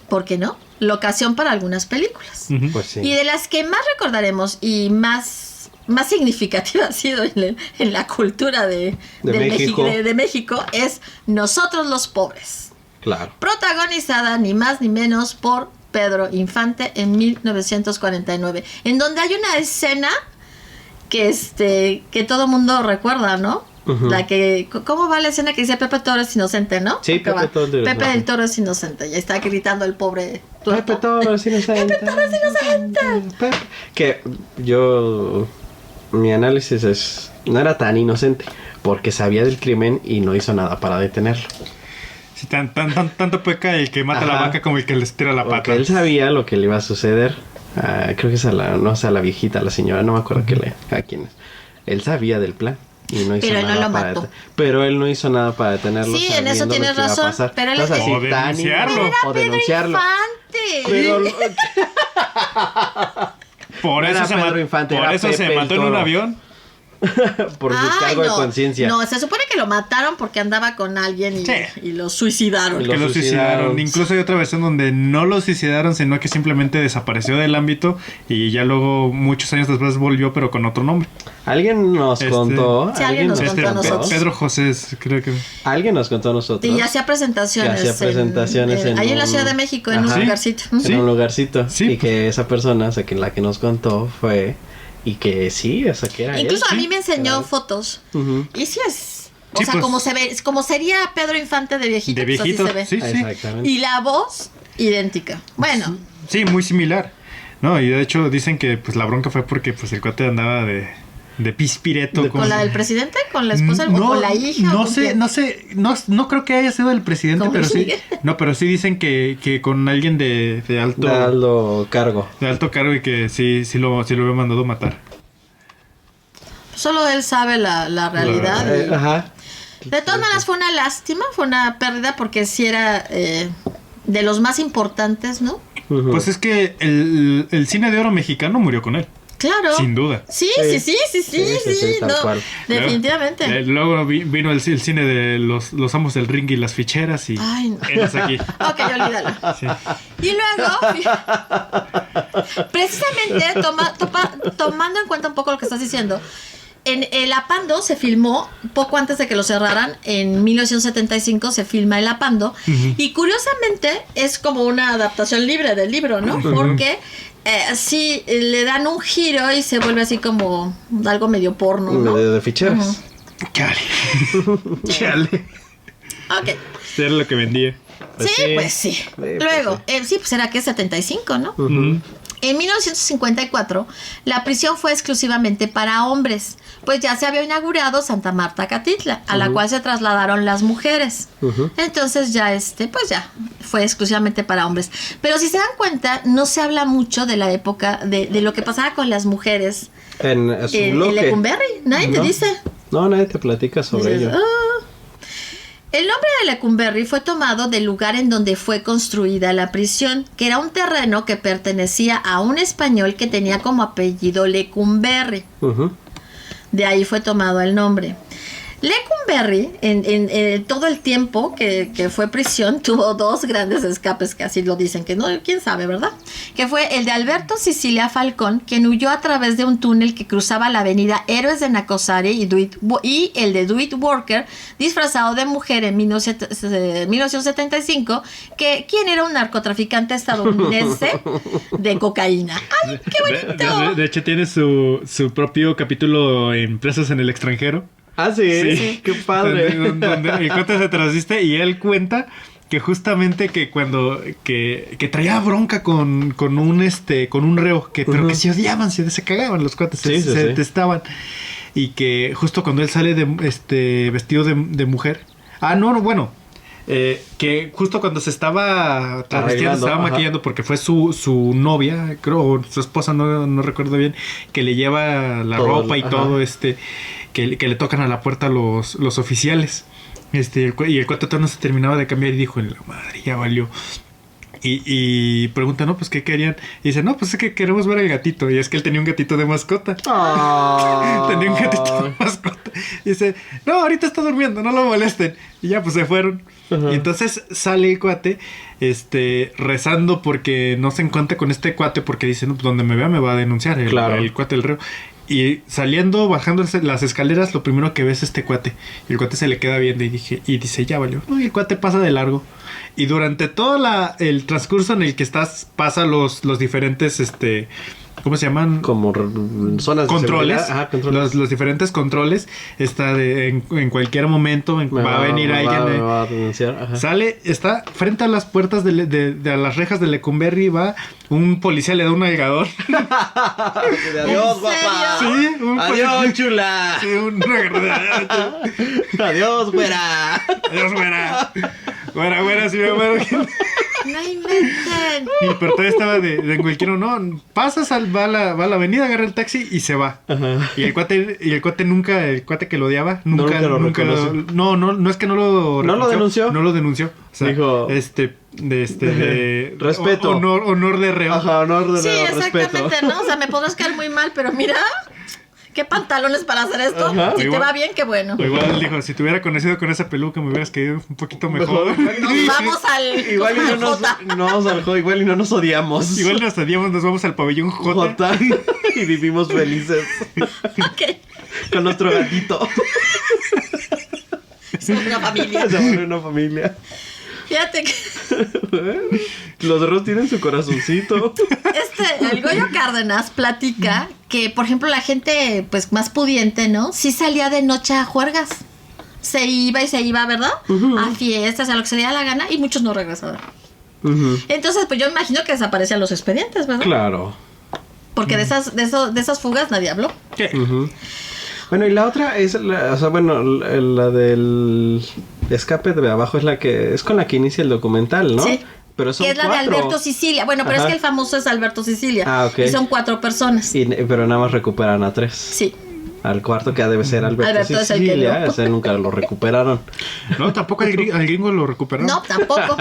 ¿por qué no?, locación para algunas películas. Pues sí. Y de las que más recordaremos y más significativa ha sido en la cultura de México es Nosotros los Pobres. Claro. Protagonizada ni más ni menos por Pedro Infante en 1949, en donde hay una escena que todo mundo recuerda, ¿no? La que, ¿cómo va la escena que dice Pepe Toro es inocente, no? Sí, Pepe Toro es Pepe inocente. del Toro es inocente. Y está gritando el pobre Pepe Toro es inocente. Pepe Toro es inocente. Pepe. Que yo... Mi análisis es... No era tan inocente. Porque sabía del crimen y no hizo nada para detenerlo. Sí, tanto peca el que mata a la Ajá. vaca como el que les tira la Porque pata. él sabía lo que le iba a suceder. Creo que es a la... No sé, a la viejita, a la señora. No me acuerdo a quién es. Él sabía del plan. Y no hizo Pero él no nada lo para mató. pero él no hizo nada para detenerlo. Sí, en eso sabiendo lo tienes que iba a razón, pasar. pero él- O sea, O si denunciarlo. Pero era o Pedro denunciarlo. Infante. Pero Por No eso era se, Pedro Infante, era se Pepe el mató en un Toro. avión. por su Ay, cargo de no. conciencia. No, se supone que lo mataron porque andaba con alguien y, Sí. y lo suicidaron. Y Que lo suicidaron. Incluso hay otra versión donde no lo suicidaron, sino que simplemente desapareció del ámbito y ya luego, muchos años después, volvió, pero con otro nombre. Alguien nos contó. Sí, alguien nos contó a nosotros. Pedro José, creo que. Alguien nos contó a nosotros. Y hacía presentaciones. Que hacía presentaciones en ahí en la un- Ciudad de México, en Ajá. un lugarcito. En Sí. un lugarcito. Sí, Y que esa persona, o sea, que la que nos contó fue. Y que sí, o sea, que era Incluso él. a mí me enseñó Era- fotos. Ujú. Y sí es. O Sí, sea, pues. como se ve, como sería Pedro Infante de viejito. De pues así viejito. se ve. Sí, sí. Exactamente. Y la voz, idéntica. Bueno, Sí, muy similar. No, y de hecho dicen que pues la bronca fue porque pues el cuate andaba de pispireto. ¿con la del presidente? ¿Con la esposa? ¿O con la hija? No ¿O con sé, quién? no creo que haya sido el presidente, ¿Con pero sí. Miguel? No, pero sí dicen que con alguien de alto. Dando cargo. De alto cargo y que sí lo había mandado matar. Solo él sabe la realidad. y- Ajá. De todas maneras fue una lástima, fue una pérdida porque sí era de los más importantes, ¿no? Ujú. Pues es que el cine de oro mexicano murió con él. Claro. Sin duda. Sí, sí, tal no, cual. definitivamente. Luego vino el cine de los amos del ring y las ficheras y Ay, no. eres aquí. Ok, olvídalo. Sí. Y luego, precisamente, tomando en cuenta un poco lo que estás diciendo, en El Apando se filmó poco antes de que lo cerraran. En 1975 se filma El Apando. Y curiosamente es como una adaptación libre del libro, ¿no? Porque sí le dan un giro y se vuelve así como algo medio porno, ¿no? De ficheras. Chale. Chale. Ok. Era lo que vendía. Pues Sí, sí. pues sí. pues Luego, sí, pues era que 75, ¿no? Ujú. En 1954, la prisión fue exclusivamente para hombres, pues ya se había inaugurado Santa Marta Catitla, a la cual se trasladaron las mujeres. Ujú. Entonces ya pues ya fue exclusivamente para hombres. Pero si se dan cuenta, no se habla mucho de la época de lo que pasaba con las mujeres En su en bloque. Lecumberri. Nadie te No. dice. No, nadie te platica sobre Dices, ello. "Ah". El nombre de Lecumberri fue tomado del lugar en donde fue construida la prisión, que era un terreno que pertenecía a un español que tenía como apellido Lecumberri. Ujú. De ahí fue tomado el nombre. Lecumberri, en todo el tiempo que fue prisión, tuvo dos grandes escapes, que así lo dicen, que no, quién sabe, ¿verdad? Que fue el de Alberto Sicilia Falcón, quien huyó a través de un túnel que cruzaba la avenida Héroes de Nacosari, y el de Dwight Walker, disfrazado de mujer en 1975, quien era un narcotraficante estadounidense de cocaína. ¡Ay, qué bonito! De hecho, tiene su propio capítulo en Presos en el extranjero. Ah, sí. Sí. Qué padre. Donde el cuate se transviste y él cuenta que justamente que cuando que traía bronca con un reo, pero Ujú. que se odiaban, se cagaban los cuates, Sí, se sí. detestaban. Y que justo cuando él sale vestido de mujer. Ah, no, bueno. Que justo cuando se estaba travestiendo, Arreglando, estaba ajá. maquillando porque fue su novia, creo, o su esposa, no recuerdo bien, que le lleva la Todo, ropa y ajá. todo, que le tocan a la puerta los oficiales. Y el cuate todavía no se terminaba de cambiar y dijo, la madre, ya valió. Y pregunta, no, pues ¿qué querían? Y dice, no, pues es que queremos ver al gatito. Y es que él tenía un gatito de mascota. Ah. Tenía un gatito de mascota. Y dice, no, ahorita está durmiendo, no lo molesten. Y ya, pues se fueron. Ajá. Y entonces sale el cuate, rezando porque no se encuentra con este cuate, porque dice, no, pues donde me vea me va a denunciar Claro. el cuate, el reo. Y saliendo, bajando las escaleras, lo primero que ve es este cuate. Y el cuate se le queda viendo y dice, ya valió. No, y el cuate pasa de largo. Y durante todo el transcurso en el que pasa los diferentes ¿cómo se llaman? Como zonas Controles. de seguridad. Ajá, controles. Los diferentes controles. Está en cualquier momento va a venir alguien. Me va a denunciar. Ajá. Sale, está frente a las puertas de las rejas de Lecumberri, va un policía, le da un nalgador. Adiós, guapa. Sí, Adiós, chula. Sí, un Adiós, güera. Adiós, güera. Güera, si me muero. No inventen. Pero todavía estaba de cualquier no. Pasas va a la avenida, agarra el taxi y se va. Ajá. Y el cuate el cuate que lo odiaba, nunca lo reconoció. no es que no lo ¿No lo denunció? No lo denunció. O sea, dijo de respeto. Honor de reo. Ajá, honor de Sí, reo, exactamente, respeto. ¿no? O sea, me podrás caer muy mal, pero mira, qué pantalones para hacer esto. Ajá. Si Igual- te va bien, qué bueno. O igual dijo, si te hubiera conocido con esa peluca me hubieras quedado un poquito mejor. Nos vamos al Igual y no nos, Jota. igual y no nos odiamos. Igual nos vamos al pabellón J. Jota. Y vivimos felices Ok, con nuestro gatito. somos una familia. Somos una familia. Fíjate que Los otros tienen su corazoncito. el Goyo Cárdenas platica que, por ejemplo, la gente pues más pudiente, ¿no? Sí salía de noche a juergas. Se iba, ¿verdad? A fiestas, a lo que se le diera la gana, y muchos no regresaban. Entonces, pues yo imagino que desaparecían los expedientes, ¿verdad? Claro. Porque de esas fugas nadie habló. Bueno, y la otra es la del escape de abajo es con la que inicia el documental, ¿no? Sí. Pero son Que es la de 4. Alberto Sicilia. Bueno, pero Ajá. es que el famoso es Alberto Sicilia. Ah, ok. Y son 4 personas. Pero nada más recuperan a 3. Sí. Al cuarto que ha debe ser Alberto Alberto es el que Sicilia, lo- ese nunca lo recuperaron. No, tampoco al gringo lo recuperaron. No, tampoco.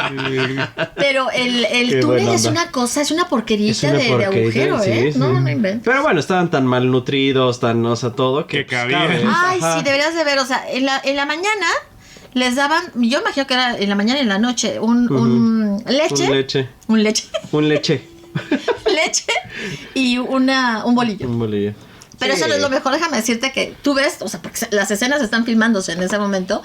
Pero el Qué túnel buena es onda. una cosa, es una porquerita Es una de porquería, agujero, sí, ¿eh? sí. No inventes. Pero bueno, estaban tan malnutridos, todo Que pues, cabían. cabe. Ay, Ajá. sí, deberías de ver. O sea, en la mañana les daban, yo imagino que era en la mañana y en la noche, un leche. Un leche. Un leche. Un leche. Leche y un bolillo. Un bolillo. Pero Sí. eso no es lo mejor, déjame decirte que tú ves, o sea, porque las escenas están filmándose en ese momento.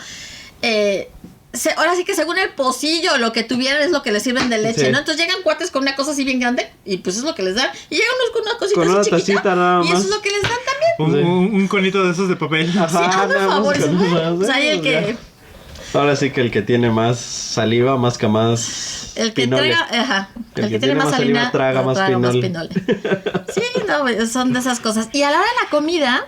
Ahora sí que según el pocillo o lo que tuvieran es lo que les sirven de leche, Sí. ¿no? Entonces llegan cuates con una cosa así bien grande y pues es lo que les dan. Y llegan unos con una cosita Con una así chiquita tacita nada y eso más. es lo que les dan también. Un conito de esos de papel. Sí, hazme nada más favor, con güey. eso, Pues ahí el ya. que Ahora sí que el que tiene más saliva, más que más pinole. traga, ajá, el que tiene más saliva salina traga más pinole. Sí, no, güey, son de esas cosas. Y a la hora de la comida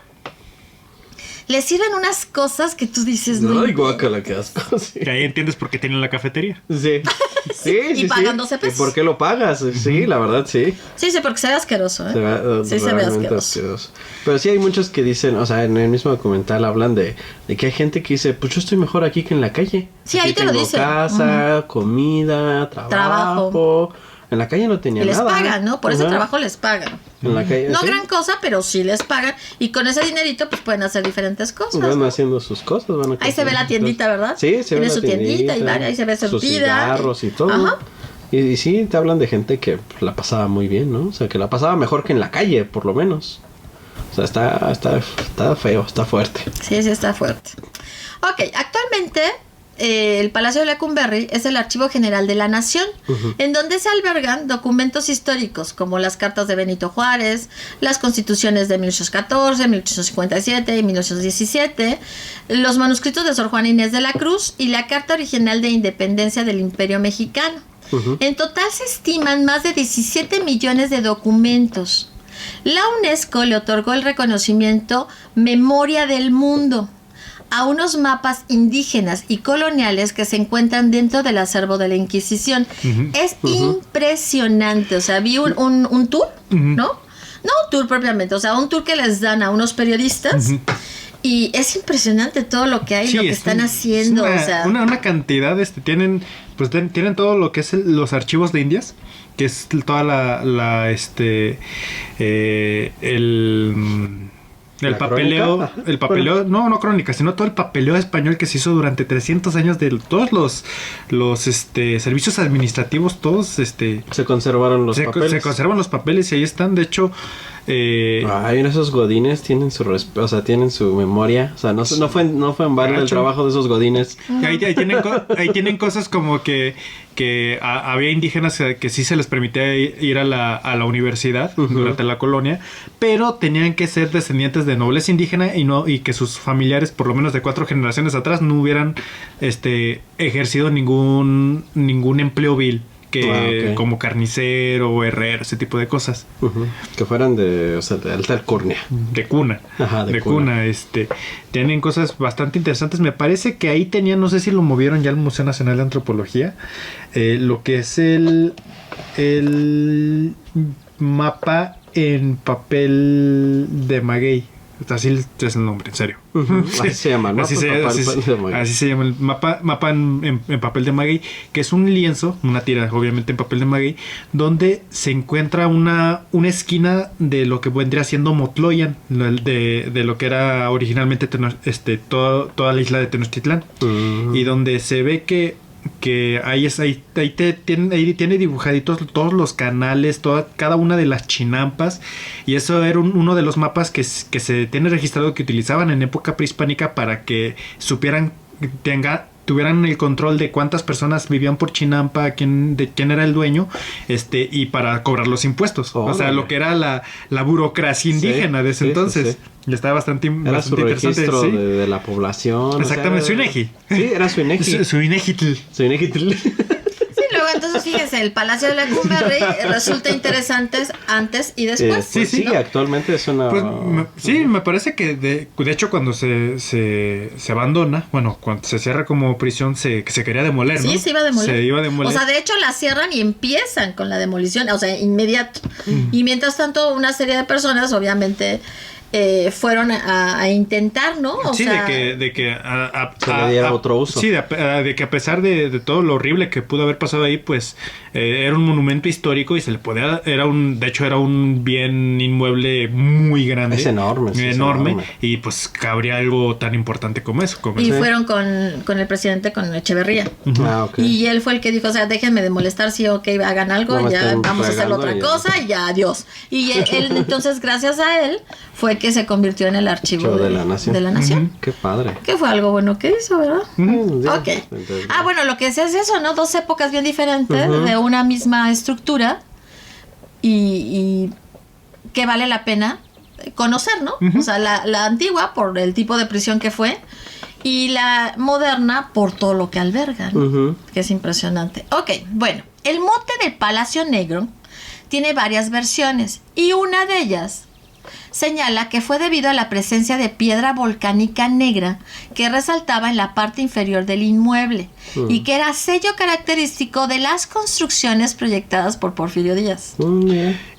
les sirven unas cosas que tú dices, no. Ay, guácala, qué asco. Sí. Que ahí entiendes por qué tienen la cafetería. Sí. Sí, Y pagan 12 pesos. ¿Y por qué lo pagas? Sí, la verdad, sí. Sí, porque se ve asqueroso, ¿eh? Sí, se ve realmente asqueroso. Pero sí hay muchos que dicen, o sea, en el mismo documental hablan de que hay gente que dice, pues yo estoy mejor aquí que en la calle. Sí, Aquí ahí te lo tengo dicen. casa, comida, trabajo. En la calle no tenía Y les nada. pagan, ¿no? Por ese Ajá. trabajo les pagan. En la calle, No sí. gran cosa, pero sí les pagan. Y con ese dinerito, pues pueden hacer diferentes cosas. Van ¿no? haciendo sus cosas. Van a Ahí se ve la comprar sus tiendita, cosas. ¿verdad? Sí, se ve Tiene la su tiendita y ahí se ve su sus vida. cigarros y todo. Ajá. Y sí, te hablan de gente que pues, la pasaba muy bien, ¿no? O sea, que la pasaba mejor que en la calle, por lo menos. O sea, está feo, está fuerte. Sí, está fuerte. Ok, actualmente el Palacio de Lecumberri es el Archivo General de la Nación, en donde se albergan documentos históricos como las cartas de Benito Juárez, las constituciones de 1814, 1857 y 1817, los manuscritos de Sor Juana Inés de la Cruz y la Carta Original de Independencia del Imperio Mexicano. En total se estiman más de 17 millones de documentos. La UNESCO le otorgó el reconocimiento Memoria del Mundo a unos mapas indígenas y coloniales que se encuentran dentro del acervo de la Inquisición. Es impresionante, o sea, vi un tour, ¿no? No un tour propiamente, o sea, un tour que les dan a unos periodistas y es impresionante todo lo que hay, Sí, lo que están haciendo, es o sea... una cantidad, tienen todo lo que es los archivos de Indias, que es toda el ¿La papeleo, crónica? no crónica, sino todo el papeleo español que se hizo durante 300 años de todos los servicios administrativos, todos Se conservaron los papeles. se conservan los papeles y ahí están. De hecho, Ay, esos godines tienen o sea, tienen su memoria. O sea, no fue en vano el trabajo de esos godines. Ahí tienen cosas como que había indígenas que sí se les permitía ir a la universidad durante la colonia, pero tenían que ser descendientes de nobleza indígena y que sus familiares, por lo menos de 4 generaciones atrás, no hubieran ejercido ningún empleo vil. Okay. Como carnicero o herrero, ese tipo de cosas. Que fueran de alta alcurnia. De cuna. Ajá, de cuna. Tienen cosas bastante interesantes. Me parece que ahí tenían, no sé si lo movieron ya al Museo Nacional de Antropología, lo que es el mapa en papel de maguey. Así es el nombre, en serio. Así se llama, ¿no? Así se llama el mapa en papel de maguey, que es un lienzo, una tira obviamente en papel de maguey, donde se encuentra una esquina de lo que vendría siendo Motloyan, de lo que era originalmente toda la isla de Tenochtitlán, y donde se ve que tiene dibujaditos todos los canales, cada una de las chinampas, y eso era uno de los mapas que se tiene registrado que utilizaban en época prehispánica para que tuvieran el control de cuántas personas vivían por chinampa, de quién era el dueño, y para cobrar los impuestos. O sea, lo que era la burocracia indígena de ese entonces. Sí. Y estaba bastante su registro de la población. Exactamente, su INEGI. Sí, era su INEGI. Su INEGITL. Sí, luego entonces fíjense, el Palacio de Lecumberri resulta interesante antes y después. Sí, actualmente es una... Pues, me parece que de hecho cuando se abandona, bueno, cuando se cierra como prisión, se quería demoler, ¿no? Sí, se iba a demoler. Se iba a demoler. O sea, de hecho la cierran y empiezan con la demolición, o sea, inmediato. Y mientras tanto, una serie de personas, obviamente... fueron a intentar, ¿no? Se le diera otro uso. Sí, de que a pesar de todo lo horrible que pudo haber pasado ahí, pues era un monumento histórico y se le podía, era un bien inmueble muy grande. Es enorme. Sí, enorme. Y pues cabría algo tan importante como eso. Y fueron con el presidente, con Echeverría. Okay. Y él fue el que dijo, o sea, déjenme de molestar, sí, ok, hagan algo, ya vamos a hacer otra cosa y ya, adiós. Y él entonces, gracias a él, fue que se convirtió en el archivo de la nación. Qué padre. Que fue algo bueno que hizo, ¿verdad? Ok. Entonces, bueno, lo que es eso, ¿no? 2 épocas bien diferentes de una misma estructura y que vale la pena conocer, ¿no? O sea, la antigua por el tipo de prisión que fue y la moderna por todo lo que alberga, ¿no? Que es impresionante. Ok, bueno, el mote del Palacio Negro tiene varias versiones y una de ellas señala que fue debido a la presencia de piedra volcánica negra que resaltaba en la parte inferior del inmueble y que era sello característico de las construcciones proyectadas por Porfirio Díaz.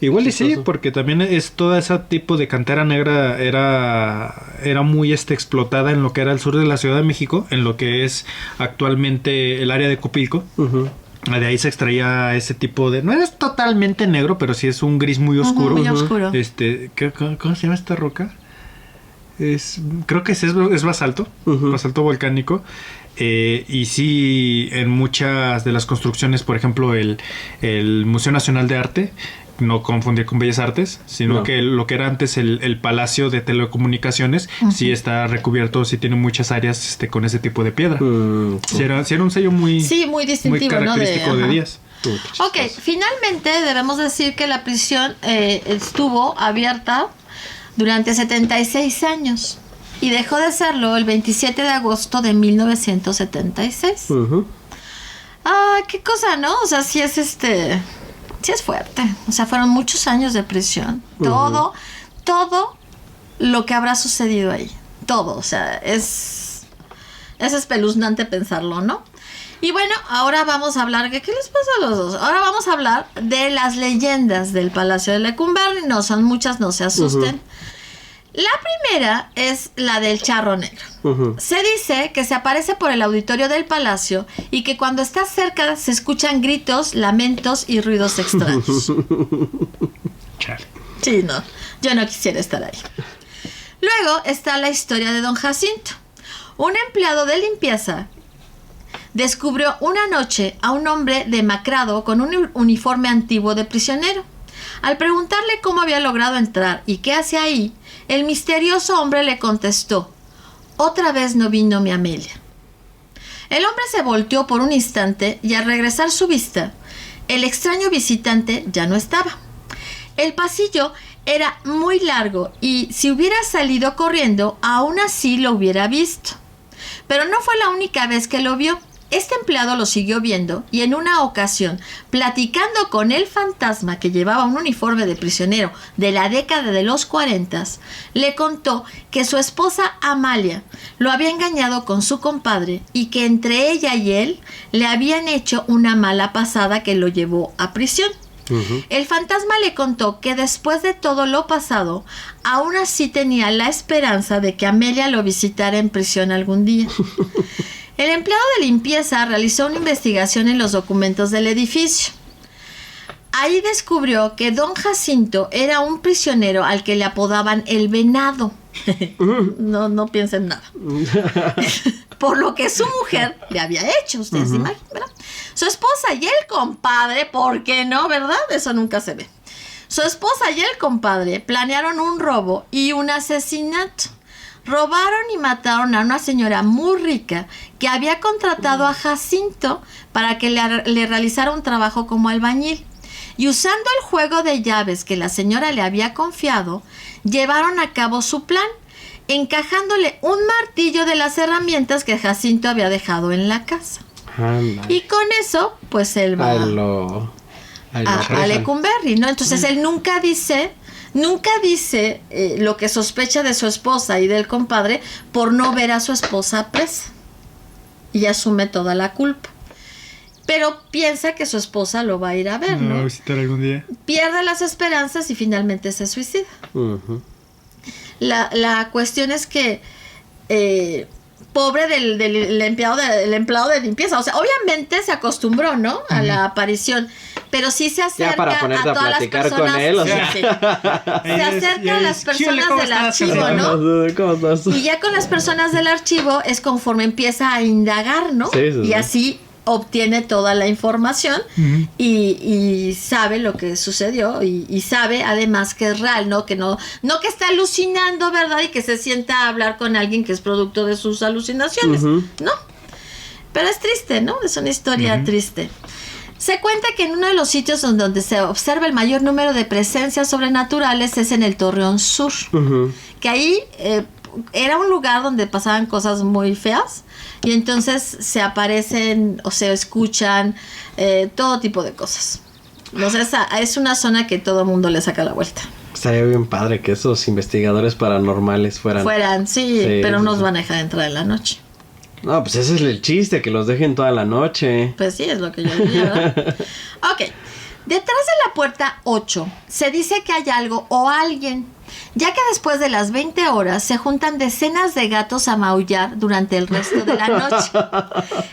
Igual y sí, porque también es todo ese tipo de cantera negra era muy explotada en lo que era el sur de la Ciudad de México, en lo que es actualmente el área de Copilco. De ahí se extraía ese tipo de... No es totalmente negro, pero sí es un gris muy oscuro. Muy oscuro. ¿Cómo se llama esta roca? Creo que es basalto. Basalto volcánico. Y sí, en muchas de las construcciones, por ejemplo, el Museo Nacional de Arte... No confundir con Bellas Artes, sino que lo que era antes el Palacio de Telecomunicaciones, sí está recubierto, sí tiene muchas áreas con ese tipo de piedra. Sí era un sello muy distintivo, muy característico, ¿no? de Díaz. Ok, finalmente debemos decir que la prisión estuvo abierta durante 76 años y dejó de serlo el 27 de agosto de 1976. Qué cosa, ¿no? O sea, sí es fuerte. O sea, fueron muchos años de prisión. Todo lo que habrá sucedido ahí. Todo. O sea, es espeluznante pensarlo, ¿no? Y bueno, ahora vamos a hablar... ¿Qué les pasa a los dos? Ahora vamos a hablar de las leyendas del Palacio de Lecumberri. No son muchas, no se asusten. La primera es la del charro negro. Se dice que se aparece por el auditorio del palacio y que cuando está cerca se escuchan gritos, lamentos y ruidos extraños. Sí, no, yo no quisiera estar ahí. Luego está la historia de don Jacinto. Un empleado de limpieza descubrió una noche a un hombre demacrado con un uniforme antiguo de prisionero. Al preguntarle cómo había logrado entrar y qué hacía ahí, el misterioso hombre le contestó: otra vez no vino mi Amelia. El hombre se volteó por un instante y al regresar su vista, el extraño visitante ya no estaba. El pasillo era muy largo y si hubiera salido corriendo, aún así lo hubiera visto. Pero no fue la única vez que lo vio. Este empleado lo siguió viendo y en una ocasión, platicando con el fantasma que llevaba un uniforme de prisionero de la década de los 40, le contó que su esposa Amalia lo había engañado con su compadre y que entre ella y él le habían hecho una mala pasada que lo llevó a prisión. El fantasma le contó que después de todo lo pasado, aún así tenía la esperanza de que Amelia lo visitara en prisión algún día. El empleado de limpieza realizó una investigación en los documentos del edificio. Ahí descubrió que don Jacinto era un prisionero al que le apodaban el venado. No piensen nada. Por lo que su mujer le había hecho, ustedes imaginan, ¿verdad? Su esposa y el compadre, ¿por qué no, verdad? Eso nunca se ve. Su esposa y el compadre planearon un robo y un asesinato. Robaron y mataron a una señora muy rica que había contratado a Jacinto para que le realizara un trabajo como albañil. Y usando el juego de llaves que la señora le había confiado, llevaron a cabo su plan, encajándole un martillo de las herramientas que Jacinto había dejado en la casa. Y con eso, pues él va a Lecumberri, ¿no? Entonces él nunca dice lo que sospecha de su esposa y del compadre por no ver a su esposa presa. Y asume toda la culpa. Pero piensa que su esposa lo va a ir a ver, ¿no? ¿Va a visitar algún día? Pierde las esperanzas y finalmente se suicida. La cuestión es que pobre del empleado de limpieza, o sea, obviamente se acostumbró, ¿no? A la aparición, pero sí se acerca ya para ponerte a todas a las platicar personas. con él, o sea. Sí. Se acerca a las personas del archivo, ¿no? ¿Cómo estás? Y ya con las personas del archivo es conforme empieza a indagar, ¿no? Sí, y así obtiene toda la información y sabe lo que sucedió y sabe además que es real, ¿no? Que no que está alucinando, ¿verdad? Y que se sienta a hablar con alguien que es producto de sus alucinaciones, ¿no? Pero es triste, ¿no? Es una historia triste. Se cuenta que en uno de los sitios donde se observa el mayor número de presencias sobrenaturales es en el Torreón Sur, que ahí era un lugar donde pasaban cosas muy feas y entonces se aparecen o se escuchan todo tipo de cosas. Entonces es una zona que todo el mundo le saca la vuelta. Estaría bien padre que esos investigadores paranormales fueran, sí, pero no nos van a dejar entrar en la noche. No, pues ese es el chiste, que los dejen toda la noche. Pues sí, es lo que yo diría, ¿verdad? Ok. Detrás de la puerta 8 se dice que hay algo o alguien, ya que después de las 20 horas se juntan decenas de gatos a maullar durante el resto de la noche.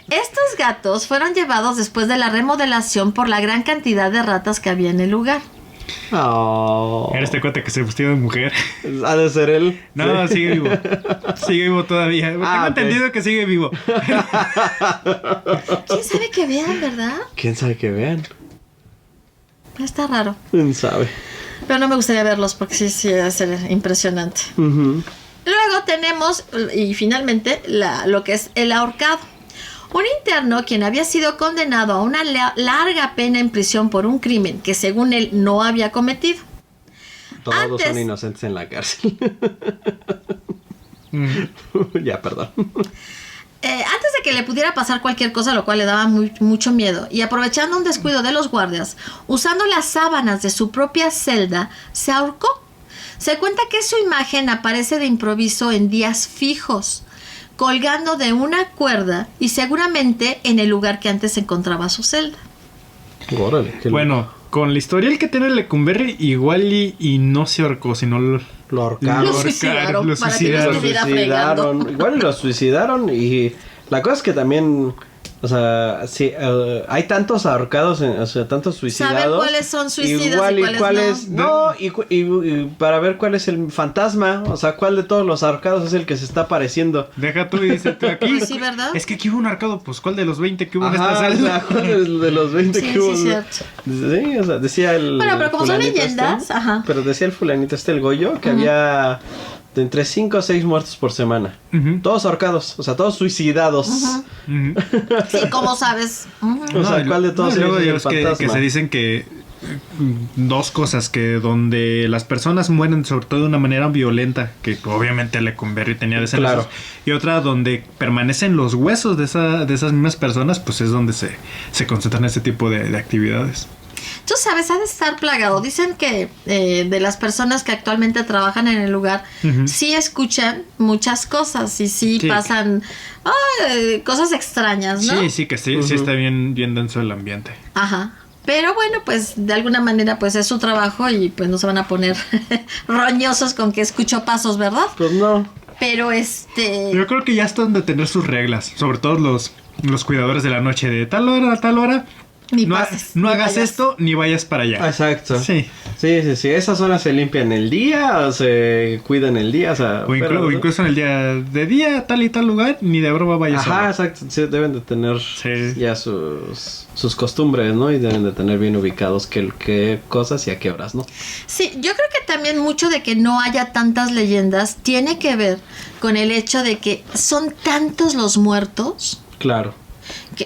Estos gatos fueron llevados después de la remodelación por la gran cantidad de ratas que había en el lugar. Oh. Era este cuate que se vistió de mujer. ¿Ha de ser él? No, sí. Sigue vivo. Sigue vivo todavía. Tengo entendido que sigue vivo. ¿Quién sabe que vean, verdad? ¿Quién sabe que vean? Está raro. ¿Quién sabe? Pero no me gustaría verlos porque sí va a ser impresionante. Luego tenemos, y finalmente, lo que es el ahorcado. Un interno quien había sido condenado a una larga pena en prisión por un crimen que según él no había cometido. Todos son inocentes en la cárcel. Ya, perdón. Antes de que le pudiera pasar cualquier cosa, lo cual le daba mucho miedo, y aprovechando un descuido de los guardias, usando las sábanas de su propia celda, se ahorcó. Se cuenta que su imagen aparece de improviso en días fijos, colgando de una cuerda y seguramente en el lugar que antes se encontraba su celda. Órale, bueno, con la historial que tiene Lecumberri, igual y no se ahorcó, sino lo ahorcaron. Lo suicidaron. Para que no estuviera fregando. Igual lo suicidaron y la cosa es que también O sea, sí, hay tantos ahorcados, o sea, tantos suicidados. Saber cuáles son suicidas igual, y cuáles no. Y para ver cuál es el fantasma, o sea, cuál de todos los ahorcados es el que se está apareciendo. Deja tú y dice tú aquí. Pues sí, ¿verdad? Es que aquí hubo un ahorcado, pues ¿cuál de los 20 que hubo en esta Ajá, sala? o sea, ¿cuál de los 20 Sí, que hubo? sí, cierto. Sí, o sea, decía el Bueno, pero como son fulanito leyendas, ajá. pero decía el fulanito el Goyo, que había de entre 5 a 6 muertos por semana. Ujú. Todos ahorcados, o sea, todos suicidados. Ujú. Sí, ¿cómo sabes? O sea, ¿cuál de todos y luego ellos es el que fantasma? se dicen que dos cosas, que donde las personas mueren sobre todo de una manera violenta, que obviamente Lecumberri tenía de ese Claro. y otra donde permanecen los huesos de esas mismas personas, pues es donde se concentran ese tipo de actividades. Tú sabes, ha de estar plagado. Dicen que de las personas que actualmente trabajan en el lugar, Ujú. sí escuchan muchas cosas y sí, Sí. pasan cosas extrañas, ¿no? Sí, que sí está bien denso el ambiente. Ajá. Pero bueno, pues de alguna manera pues es su trabajo y pues no se van a poner roñosos con que escucho pasos, ¿verdad? Pues no. Pero Yo creo que ya están de tener sus reglas, sobre todo los cuidadores de la noche, de tal hora a tal hora. ni No, pases, no ni hagas vayas. esto ni vayas para allá. Exacto. Sí. Sí. Esas zonas se limpian el día o se cuidan el día, o sea... O incluso en el día de día, tal y tal lugar, ni de broma vayas Ajá, solo. exacto. Sí, deben de tener Sí. ya sus costumbres, ¿no? Y deben de tener bien ubicados qué cosas y a qué horas, ¿no? Sí, yo creo que también mucho de que no haya tantas leyendas tiene que ver con el hecho de que son tantos los muertos Claro.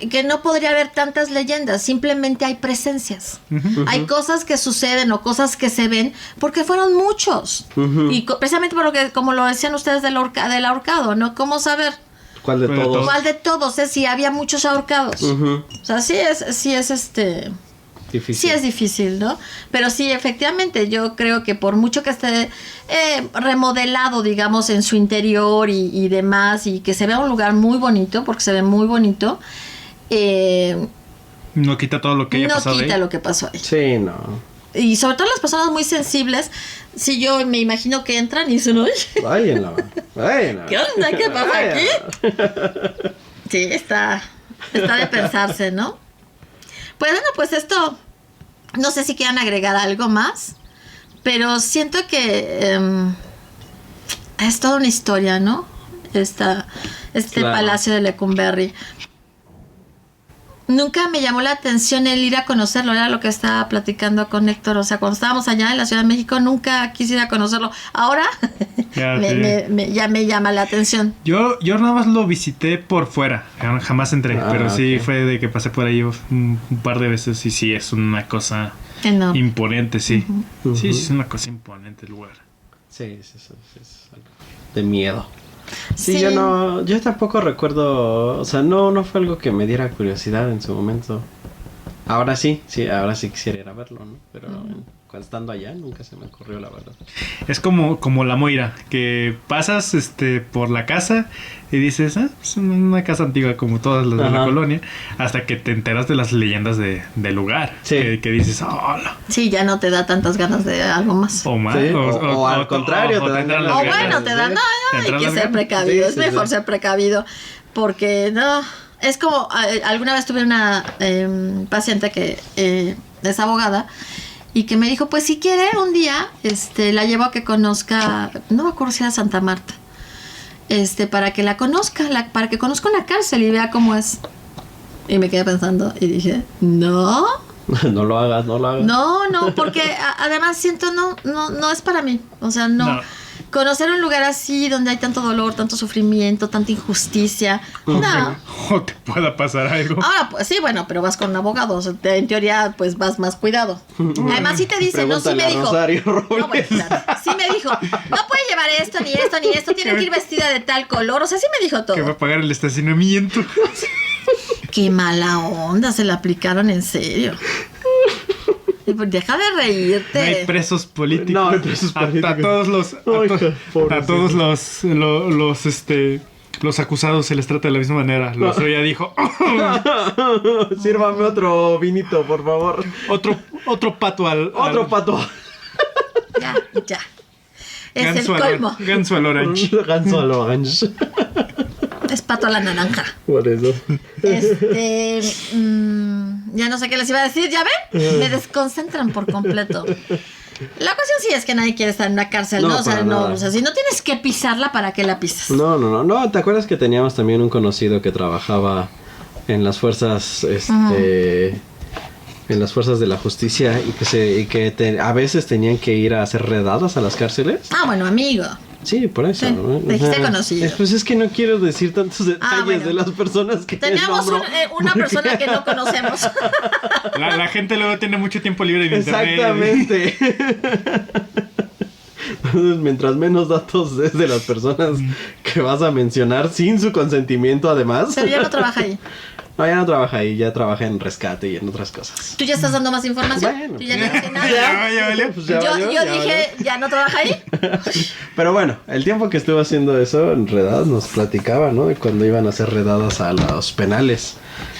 que no podría haber tantas leyendas, simplemente hay presencias. Hay cosas que suceden o cosas que se ven porque fueron muchos. Ujú. Y precisamente por lo que, como lo decían ustedes del ahorcado, ¿no? ¿Cómo saber ¿Cuál de ¿Cuál de todos? todos? cuál de todos es si había muchos ahorcados? Ujú. O sea, sí es Difícil. Sí es difícil, ¿no? Pero sí, efectivamente, yo creo que por mucho que esté remodelado, digamos, en su interior y demás, y que se vea un lugar muy bonito, porque se ve muy bonito, No quita todo lo que haya no pasado quita ahí. lo que pasó ahí. Sí, no. Y sobre todo las personas muy sensibles, si yo me imagino que entran y dicen, oye, Váyanla. ¿qué onda? ¿Qué pasa aquí? Sí, está de pensarse, ¿no? Pues bueno, pues esto, no sé si quieran agregar algo más, pero siento que es toda una historia, ¿no? Este Claro. Palacio de Lecumberri. Nunca me llamó la atención el ir a conocerlo, era lo que estaba platicando con Héctor, o sea, cuando estábamos allá en la Ciudad de México nunca quise ir a conocerlo. Ahora Ya, ya me llama la atención. Yo nada más lo visité por fuera, jamás entré, Ah, pero sí ok. fue de que pasé por ahí un par de veces y sí, es una cosa No. imponente, sí. Ujú. Sí, es una cosa imponente el lugar. Sí, es algo de miedo. Sí, yo tampoco recuerdo, o sea, no fue algo que me diera curiosidad en su momento. Ahora sí quisiera ir a verlo, ¿no? Pero cuando estando allá nunca se me ocurrió, la verdad. Es como la Moira, que pasas por la casa y dices, es una casa antigua como todas las de la Ajá. colonia, hasta que te enteras de las leyendas del lugar. Sí. Que dices, hola. Sí, ya no te da tantas ganas de algo más. O más. Sí, o al contrario, te dan entran ganas las O de- ganas. bueno, te dan, no, ¿Te hay entran que las ser ganas? precavido, Sí, es sí, mejor sí. ser precavido, porque no, es como, alguna vez tuve una paciente que es abogada y que me dijo, pues si quiere un día, la llevo a que conozca, no me acuerdo si era Santa Marta, para que la conozca, para que conozca una cárcel y vea cómo es. Y me quedé pensando y dije, no, No lo hagas. no, porque además siento no es para mí. O sea, no. Conocer un lugar así donde hay tanto dolor, tanto sufrimiento, tanta injusticia. No. O te pueda pasar algo. Ahora, pues sí, bueno, pero vas con un abogado. O sea, en teoría, pues vas más cuidado. Además, sí te dice, no, sí Pregúntale me a dijo. Rosario No, Robles. bueno, claro. Sí me dijo, no puede llevar esto, ni esto, ni esto. Tiene que ir vestida de tal color. O sea, sí me dijo todo. Que va a pagar el estacionamiento. Qué mala onda, se la aplicaron en serio. Y pues, deja de reírte. No hay presos políticos. No hay presos políticos. A todos los Ay, pobrecito. los acusados se les trata de la misma manera. Lozoya dijo, Sírvame otro vinito, por favor. otro pato Otro pato. Ya. Es ganso el colmo. Ganso al orange. Ganso al orange. Es pato a la naranja. Por eso. Ya no sé qué les iba a decir, ¿ya ven? Me desconcentran por completo. La cuestión sí es que nadie quiere estar en una cárcel, ¿no? O sea, no, o sea, si no tienes que pisarla, ¿para qué la pisas? No, ¿te acuerdas que teníamos también un conocido que trabajaba en las fuerzas, en las fuerzas de la justicia y que a veces tenían que ir a hacer redadas a las cárceles? Ah, bueno, amigo. Sí, por eso. Sí, ¿no? te dijiste conocido. Pues es que no quiero decir tantos detalles bueno. de las personas que Teníamos nombro. una persona que no conocemos. La gente luego tiene mucho tiempo libre en internet. Exactamente. Entonces, mientras menos datos des de las personas que vas a mencionar sin su consentimiento, además. Pero ya no trabaja ahí. No, ya no trabaja ahí, ya trabaja en rescate y en otras cosas. ¿Tú ya estás dando más información? Bueno, ¿Tú ya no dices nada? Ya valió. Pues ya Yo valió, ya dije, valió. ¿ya no trabaja ahí? Pero bueno, el tiempo que estuve haciendo eso en redadas nos platicaba, ¿no? De cuando iban a hacer redadas a los penales.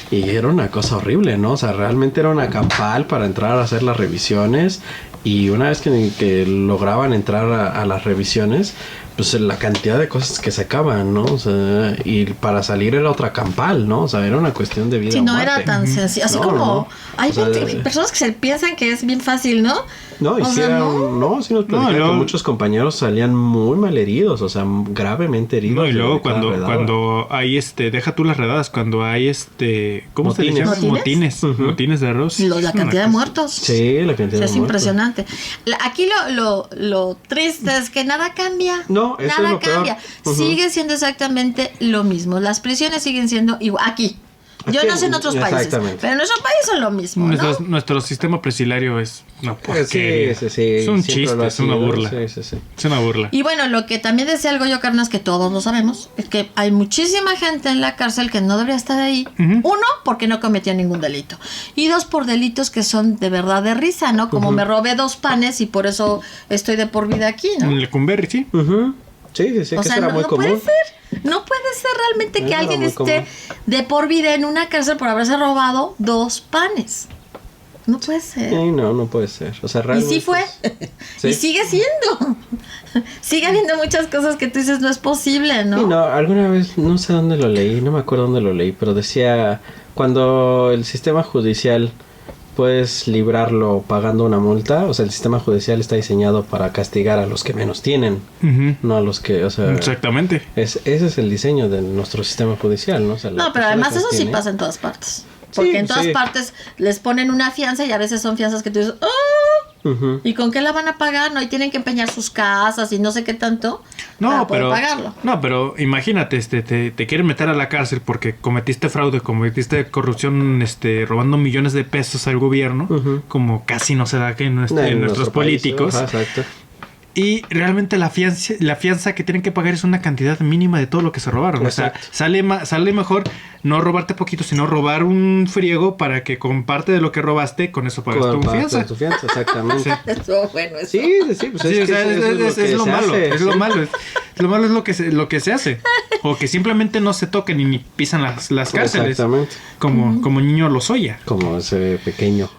Y era una cosa horrible, ¿no? O sea, realmente era una campal para entrar a hacer las revisiones. Y una vez que lograban entrar a las revisiones, pues la cantidad de cosas que sacaban, ¿no? O sea, y para salir era otra campal, ¿no? O sea, era una cuestión de vida Sí, o no muerte. era tan sencillo. Así No, como no. hay O sea, personas que se piensan que es bien fácil, ¿no? No, y O sí, sea, sí nos platicaron luego- que muchos compañeros salían muy mal heridos, o sea, gravemente heridos. No, y de luego cada redada. cuando hay deja tú las redadas, cuando hay ¿cómo se le Motines. llama? ¿Motines? Motines de arroz. La cantidad de muertos. Sí, la cantidad O sea, de es muertos. impresionante. Aquí lo triste es que nada cambia. No, eso nada es lo peor. cambia. Ujú. Sigue siendo exactamente lo mismo. Las prisiones siguen siendo igual. Aquí. Yo Aquí, no sé en otros países. exactamente. Pero en nuestro país son lo mismo, ¿no? Nuestro sistema presilario es una Sí, porquería. sí, sí. Es un siempre lo chiste, ha es una sido. burla. Sí, sí, sí. Es una burla. Y bueno, lo que también decía algo yo, Carnas, que todos lo sabemos, es que hay muchísima gente en la cárcel que no debería estar ahí. Ujú. Uno, porque no cometió ningún delito. Y dos, por delitos que son de verdad de risa, ¿no? Como me robé 2 panes y por eso estoy de por vida aquí, ¿no? En el Cumberry, sí. Ujú. Sí, sí, sí, O que sea, será no, muy no común. puede ser. No puede ser realmente que Era alguien muy esté común. de por vida en una cárcel por haberse robado 2 panes. No puede ser. Sí, no puede ser. O sea, Y realmente. sí fue. Sí. Y sigue siendo. Sigue habiendo muchas cosas que tú dices no es posible, ¿no? Sí, no, alguna vez, no sé dónde lo leí, no me acuerdo dónde lo leí, pero decía, cuando el sistema judicial puedes librarlo pagando una multa, o sea, el sistema judicial está diseñado para castigar a los que menos tienen, Ujú. no a los que, o sea, Exactamente. ese es el diseño de nuestro sistema judicial, ¿no? O sea, la No, pero persona además que eso sí tiene- pasa en todas partes. Porque Sí, en todas sí. partes les ponen una fianza y a veces son fianzas que tú dices, ¡ah! Ujú. ¿Y con qué la van a pagar? No, y tienen que empeñar sus casas y no sé qué tanto para No, poder pero pagarlo. no, pero imagínate, te quieren meter a la cárcel porque cometiste fraude, cometiste corrupción, robando millones de pesos al gobierno, Ujú. como casi no se da que en En nuestros nuestro país, políticos. ajá, exacto. Y realmente la fianza que tienen que pagar es una cantidad mínima de todo lo que se robaron. Exacto. O sea, sale mejor no robarte poquito, sino robar un friego para que con parte de lo que robaste, con eso pagas tu Con fianza. tu fianza, exactamente. Estuvo bueno eso. Sí, sí, sí, pues Sí, es o que sea, eso es lo se malo, hace, es lo sí. malo. Lo malo es lo que se hace. O que simplemente no se toquen y ni pisan las cárceles. Exactamente. Como niño Lozoya. Como ese pequeño.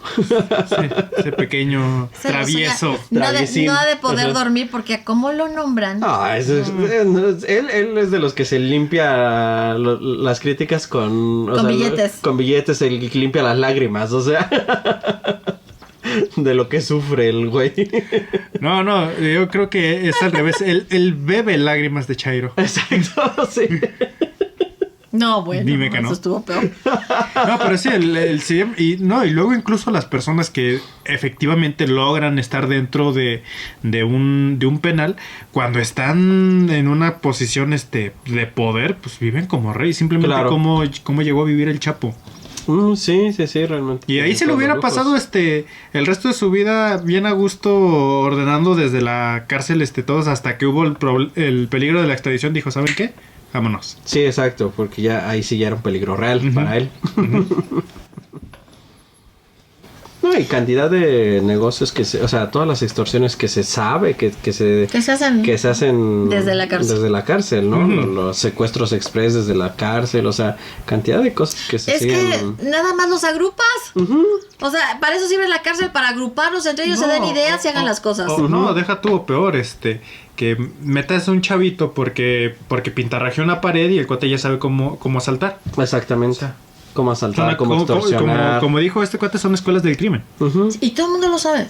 Ese pequeño Se lo travieso. sueña. No Traviesín. ha de poder Ajá. dormir porque ¿cómo lo nombran? Ah, él es de los que se limpia las críticas con... Con billetes. Con billetes, el que limpia las lágrimas, o sea... de lo que sufre el güey. No, yo creo que es al revés. Él bebe lágrimas de Chairo. Exacto, sí. No, bueno, Dime que no. eso estuvo peor. No, pero sí, y luego incluso las personas que efectivamente logran estar dentro de un penal, cuando están en una posición de poder, pues viven como rey. Simplemente Claro. cómo llegó a vivir el Chapo. Sí, realmente. Y ahí se le Con hubiera los lujos. pasado el resto de su vida bien a gusto ordenando desde la cárcel todos hasta que hubo el peligro de la extradición. Dijo, ¿saben qué? Vámonos. Sí, exacto, porque ya ahí sí ya era un peligro real Ujú. para él. No, y cantidad de negocios o sea, todas las extorsiones que se sabe que se hacen desde la cárcel, ¿no? Los secuestros express desde la cárcel, o sea, cantidad de cosas que se siguen. Que nada más los agrupas. O sea, para eso sirve la cárcel, para agruparlos entre ellos, se den ideas y hagan las cosas. No, deja tú, o peor, que metas a un chavito porque pintarrajeó una pared y el cuate ya sabe cómo asaltar. Exactamente. Cómo asaltar, cómo extorsionar. Como dijo este cuate, son escuelas del crimen. Y todo el mundo lo sabe.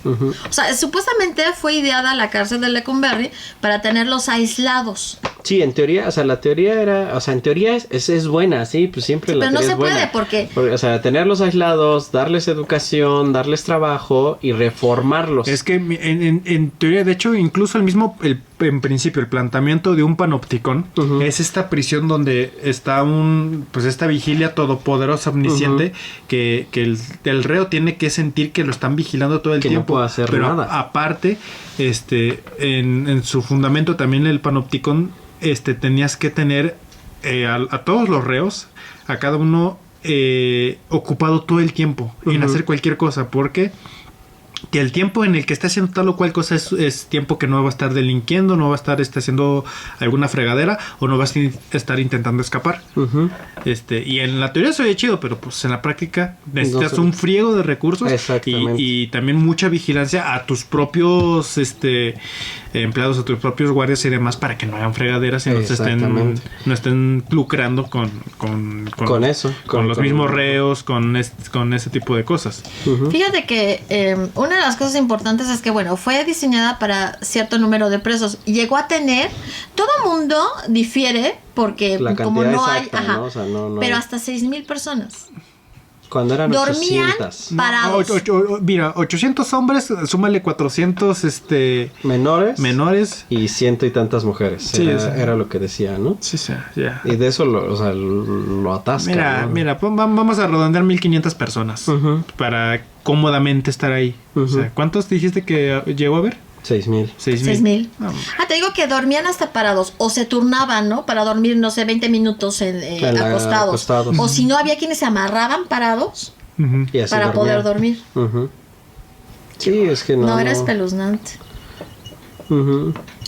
O sea, supuestamente fue ideada la cárcel de Lecumberri para tenerlos aislados. Sí, en teoría, o sea, la teoría era, o sea, en teoría es buena, sí, pues siempre la teoría es buena. Pero no se puede porque, o sea, tenerlos aislados, darles educación, darles trabajo y reformarlos. Es que en teoría, de hecho, incluso en principio, el planteamiento de un panopticón es esta prisión donde está esta vigilia todopoderosa, omnisciente, que el reo tiene que sentir que lo están vigilando todo el tiempo. No puede hacer nada. Aparte, en su fundamento también el panopticón, tenías que tener a todos los reos, a cada uno ocupado todo el tiempo en hacer cualquier cosa, porque que el tiempo en el que está haciendo tal o cual cosa es tiempo que no va a estar delinquiendo, no va a estar haciendo alguna fregadera o no va a estar intentando escapar. Y en la teoría se oye chido, pero pues en la práctica necesitas un friego de recursos y también mucha vigilancia a tus propios empleados, a tus propios guardias y demás, para que no hagan fregaderas y no estén lucrando con los mismos reos, con ese tipo de cosas. Fíjate que una de las cosas importantes es que, bueno, fue diseñada para cierto número de presos. Llegó a tener, todo mundo difiere porque la como no exacta, hay, ¿no? O sea, no pero hasta 6,000 personas. Cuando eran dormían 800. Parados. Mira, 800 hombres, súmale 400 menores y 100 y tantas mujeres. Sí, era lo que decía, ¿no? Sí, ya. Y de eso lo atasca. Mira, vamos a redondear 1,500 personas para cómodamente estar ahí. O sea, ¿cuántos dijiste que llegó a ver? 6,000. 6,000. Te digo que dormían hasta parados o se turnaban, ¿no? Para dormir, no sé, 20 minutos acostados. O si no, había quienes se amarraban parados y así para poder dormir. Sí, es que no. No, era espeluznante.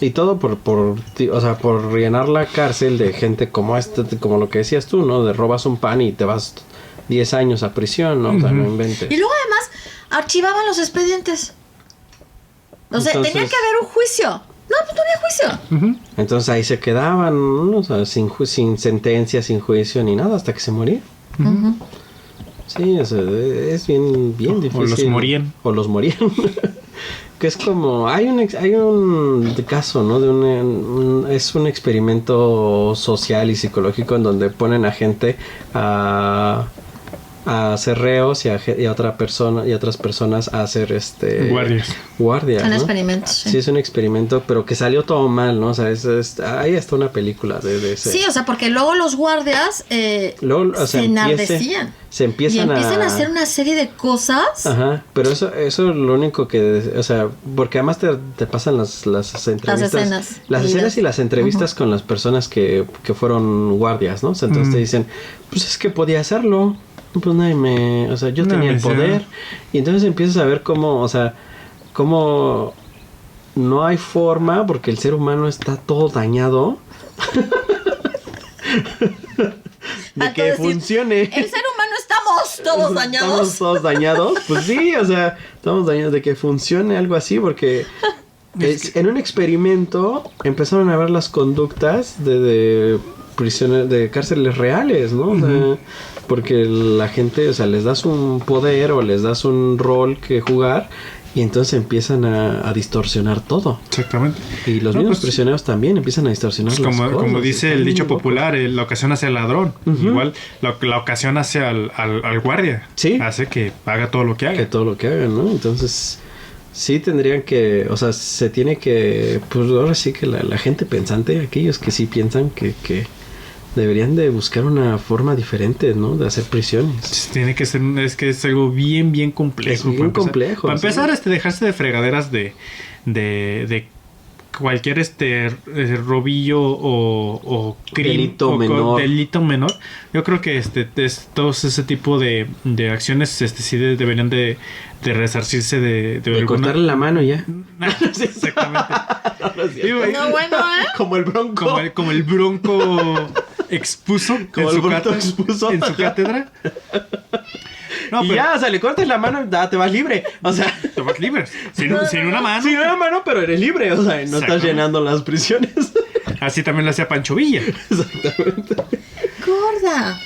Y todo por llenar la cárcel de gente como como lo que decías tú, ¿no? De robas un pan y te vas 10 años a prisión, ¿no? O sea, no inventes. Y luego además archivaban los expedientes. O sea, tenía que haber un juicio. No, pues no había juicio. Entonces ahí se quedaban, ¿no? O sea, sin sentencia, sin juicio ni nada, hasta que se moría. Sí, o sea, es bien difícil. O los morían. Que es como, hay un caso, ¿no? Es un experimento social y psicológico en donde ponen a gente a hacer reos y a otras personas a hacer guardias, son ¿no? experimentos. Sí, es un experimento, pero que salió todo mal, ¿no? O sea, ahí está una película de ese. Sí, o sea, porque luego los guardias se enardecían. Empiezan a hacer una serie de cosas. Ajá, pero eso es lo único que, o sea, porque además te pasan las entrevistas. Las escenas y las entrevistas con las personas que fueron guardias, ¿no? O sea, entonces te dicen, pues es que podía hacerlo. Pues nadie o sea, yo tenía el poder. Y entonces empiezas a ver cómo no hay forma, porque el ser humano está todo dañado de que funcione. El ser humano estamos todos dañados. Estamos todos dañados. Pues sí, o sea, estamos dañados de que funcione algo así, porque en un experimento empezaron a ver las conductas de prisioneros de cárceles reales, ¿no? O sea, porque la gente, o sea, les das un poder o les das un rol que jugar y entonces empiezan a distorsionar todo. Exactamente. Y los mismos prisioneros también empiezan a distorsionar las cosas. Como dice el dicho popular, la ocasión hacia el ladrón. Igual, la ocasión hacia al guardia. Sí. Hace que haga todo lo que haga. Que todo lo que haga, ¿no? Entonces, sí tendrían que, o sea, se tiene que, pues ahora sí que la gente pensante, aquellos que sí piensan que deberían de buscar una forma diferente, ¿no? De hacer prisiones. Tiene que ser, es algo bien complejo. Es bien complejo. Para empezar, dejarse de fregaderas de cualquier robillo o delito menor. delito menor, yo creo que todos ese tipo de acciones sí deberían de resarcirse de alguna... cortarle la mano ya. Sí, exactamente. No, bueno, ¿eh? Como el Bronco. Como el Bronco expuso como en, el Bronco expuso en su cátedra. No, y ya, o sea, le cortas la mano, te vas libre. O sea, te vas libre. Sin una mano. Sin una mano, pero eres libre. O sea, no estás llenando las prisiones. Así también lo hacía Pancho Villa. Exactamente. Gorda.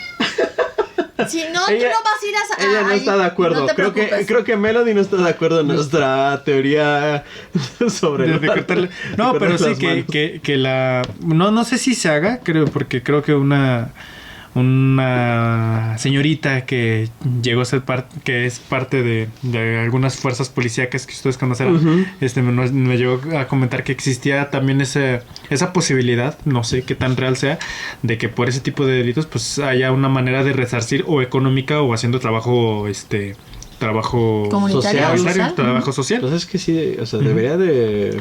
Si no, tú no vas a ir a... Ella no está de acuerdo. No creo que Melody no está de acuerdo en nuestra teoría sobre de cortarle. No, pero sí que la... No sé si se haga, porque creo que una señorita que llegó a ser que es parte de algunas fuerzas policíacas que ustedes conocerán, me llegó a comentar que existía también esa posibilidad, no sé qué tan real sea, de que por ese tipo de delitos pues haya una manera de resarcir o económica o haciendo trabajo comunitario, trabajo social. Pues es que sí, o sea, debería de...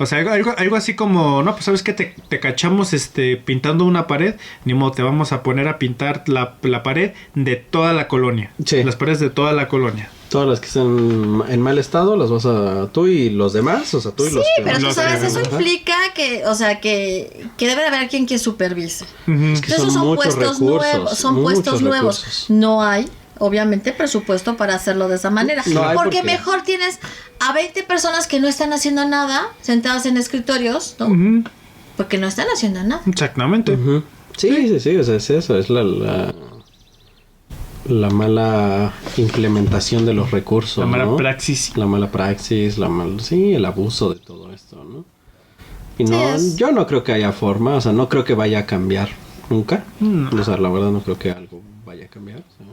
O sea, algo así como, no, pues sabes que te cachamos pintando una pared, ni modo, te vamos a poner a pintar la pared de toda la colonia. Sí. Las paredes de toda la colonia. Todas las que están en mal estado las vas a tú y los demás, o sea, tú y sí, los que... pero tú los sabes, que... eso implica que, o sea, que debe de haber alguien que supervise. Es que esos son puestos nuevos, recursos. No hay, obviamente, presupuesto para hacerlo de esa manera. No hay porque mejor tienes a 20 personas que no están haciendo nada, sentadas en escritorios, ¿no? Porque no están haciendo nada. Exactamente. Sí, o sea, es eso, es la mala implementación de los recursos, la mala ¿no? praxis. La mala praxis, el abuso de todo esto, ¿no? Y no, yo no creo que haya forma, o sea, no creo que vaya a cambiar nunca. No. O sea, la verdad no creo que algo vaya a cambiar. O sea.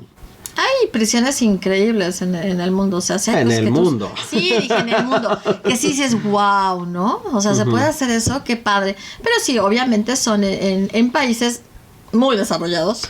Hay prisiones increíbles en el mundo, o sea, en el mundo. Sí, dije en el mundo. Que sí dices, wow, ¿no? O sea, se puede hacer eso, qué padre. Pero sí, obviamente son en países muy desarrollados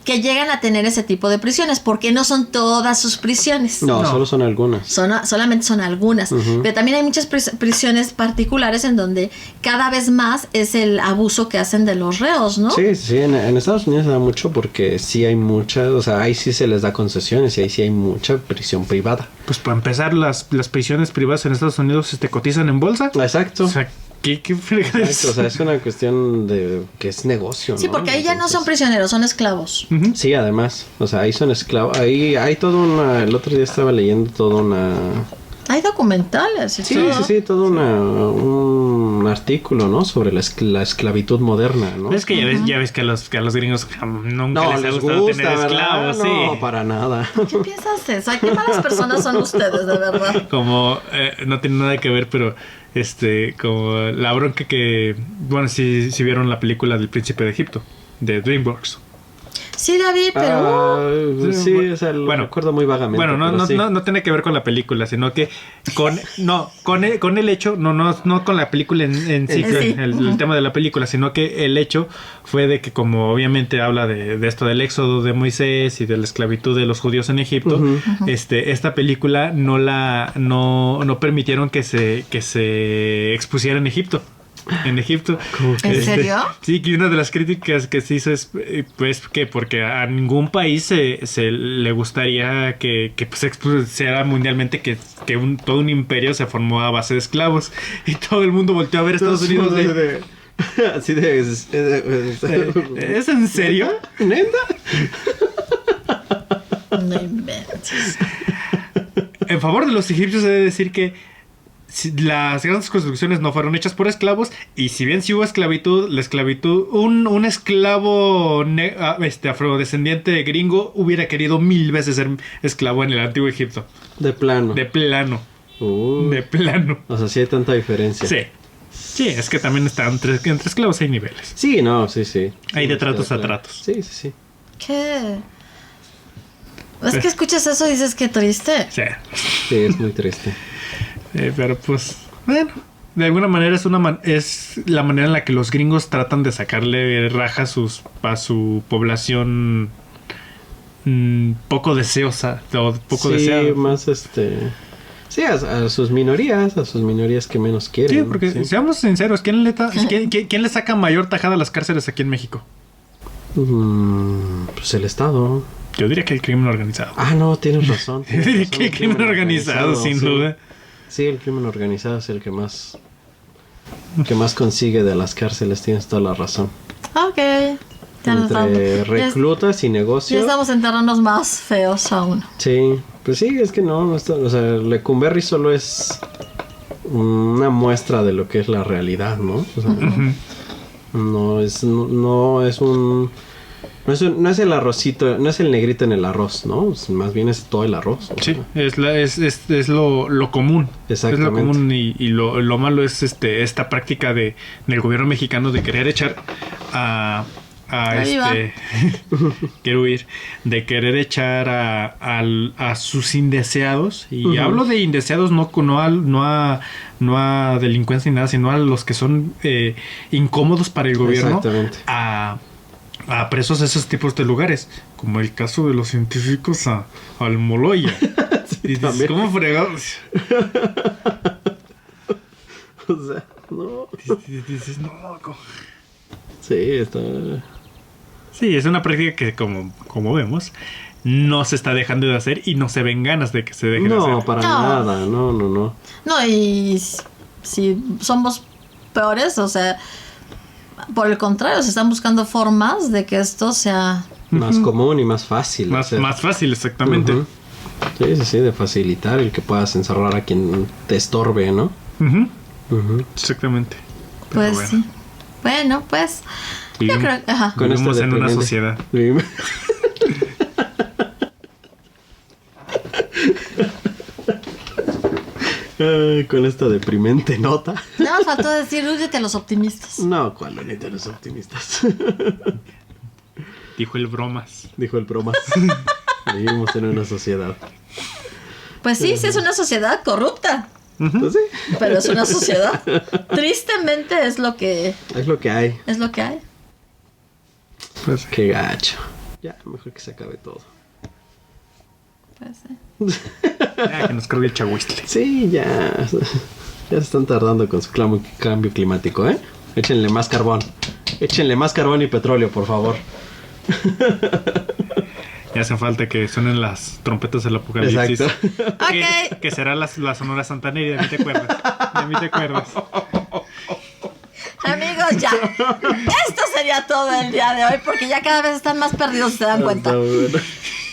que llegan a tener ese tipo de prisiones, porque no son todas sus prisiones. No, solo son algunas. Solamente son algunas. Pero también hay muchas prisiones particulares en donde cada vez más es el abuso que hacen de los reos, ¿no? Sí, en Estados Unidos se da mucho porque sí hay muchas, o sea, ahí sí se les da concesiones y ahí sí hay mucha prisión privada. Pues para empezar, las prisiones privadas en Estados Unidos cotizan en bolsa. Exacto. O sea, ¿qué fregas? O sea, es una cuestión de que es negocio, sí, ¿no? porque ahí ya no son prisioneros, son esclavos. Sí, además, o sea, ahí son esclavos. Ahí hay toda una... El otro día estaba leyendo toda una... Hay documentales y todo. Sí, todo un artículo, ¿no? Sobre la esclavitud moderna, ¿no? Es que ya ves que a los gringos nunca les ha gustado tener esclavos, ¿verdad? sí. No, para nada. ¿Qué piensas eso? Ay, qué malas personas son ustedes, de verdad. Como, no tiene nada que ver, pero como la bronca que... Bueno, si vieron la película del Príncipe de Egipto, de DreamWorks. Sí, la vi, pero... sí, o sea, lo recuerdo muy vagamente. Bueno, no tiene que ver con la película, sino que con el hecho, no con la película en sí, el tema de la película, sino que el hecho fue de que, como obviamente habla de esto del éxodo de Moisés y de la esclavitud de los judíos en Egipto, esta película no permitieron que se expusiera en Egipto. En Egipto. ¿En serio? Sí, que una de las críticas que se hizo es pues que porque a ningún país se le gustaría que pues, se expusiera mundialmente que todo un imperio se formó a base de esclavos y todo el mundo volteó a ver a Estados Unidos así de ¿es en serio? ¿Neta? No inventes. En favor de los egipcios he de decir que las grandes construcciones no fueron hechas por esclavos, y si bien sí hubo esclavitud, un esclavo afrodescendiente gringo hubiera querido 1000 veces ser esclavo en el antiguo Egipto. De plano. De plano. O sea, sí hay tanta diferencia. Sí, es que también están entre esclavos hay niveles. Sí, sí. Hay de tratos a tratos. Sí. ¿Qué? Es que escuchas eso y dices que triste. Sí, es muy triste. Pero pues, bueno, de alguna manera es la manera en la que los gringos tratan de sacarle raja a su población poco deseosa o poco deseada. Sí, más Sí, a sus minorías que menos quieren. Sí, porque sí. seamos sinceros, ¿quién le saca mayor tajada a las cárceles aquí en México? Pues el Estado. Yo diría que el crimen organizado. Ah, no, tienes razón. Yo diría que el crimen organizado, sin sí. duda. Sí, el crimen organizado es el que más consigue de las cárceles, tienes toda la razón. Ok. Entre reclutas y Ya negocios. estamos en terrenos más feos aún. Sí, pues sí, es que no está, o sea, Lecumberri solo es una muestra de lo que es la realidad, ¿no? O sea, no es el arrocito, no es el negrito en el arroz, ¿no? Más bien es todo el arroz. Sí, es lo común. Exactamente. Es lo común y lo malo es del gobierno mexicano de querer echar quiero huir, de querer echar a sus indeseados, y hablo de indeseados no a delincuencia ni nada, sino a los que son incómodos para el gobierno. Exactamente. A presos de esos tipos de lugares, como el caso de los científicos al Moloya. Y dices, ¿cómo fregados? O sea, no. Dices, no, loco. Sí, está. Sí, es una práctica que, como vemos, no se está dejando de hacer y no se ven ganas de que se deje de hacer. No, para nada, no. No, y si somos peores, o sea, por el contrario, se están buscando formas de que esto sea más común y más fácil. Más fácil, exactamente. Sí, de facilitar el que puedas encerrar a quien te estorbe, ¿no? Exactamente. Pues bueno. sí. Bueno, pues yo creo que vivimos en una sociedad. Con esta deprimente nota. nada más faltó decir, únete a los optimistas. No, ¿cuál únete a los optimistas? Dijo el bromas. Dijo el bromas. Vivimos en una sociedad. Pues sí, sí es una sociedad corrupta, Pues sí. pero es una sociedad. Tristemente es lo que Es lo que hay. hay. Pues, Qué gacho. Ya, mejor que se acabe todo. Pues sí. que nos cargue el chagüistle. Sí, ya. Ya se están tardando con su cambio climático, ¿eh? Échenle más carbón. Échenle más carbón y petróleo, por favor. Ya hace falta que suenen las trompetas del apocalipsis. Exacto. Ok. Que será la Sonora Santanera, de mí te acuerdas. Amigos, ya. Esto sería todo el día de hoy porque ya cada vez están más perdidos, ¿se dan cuenta?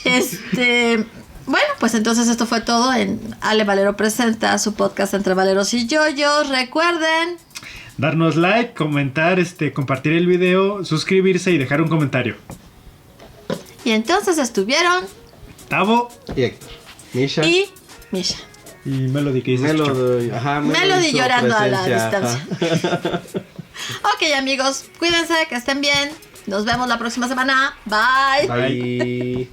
Está bueno. Bueno, pues entonces esto fue todo en Ale Valero Presenta, su podcast Entre Valeros y Yoyos. Recuerden darnos like, comentar, compartir el video, suscribirse y dejar un comentario. Y entonces estuvieron Tavo Y Héctor. Misha. y Misha. y Melody, que dices Melody hizo llorando a la presencia, distancia. Ok, amigos, cuídense, que estén bien. Nos vemos la próxima semana. Bye. Bye.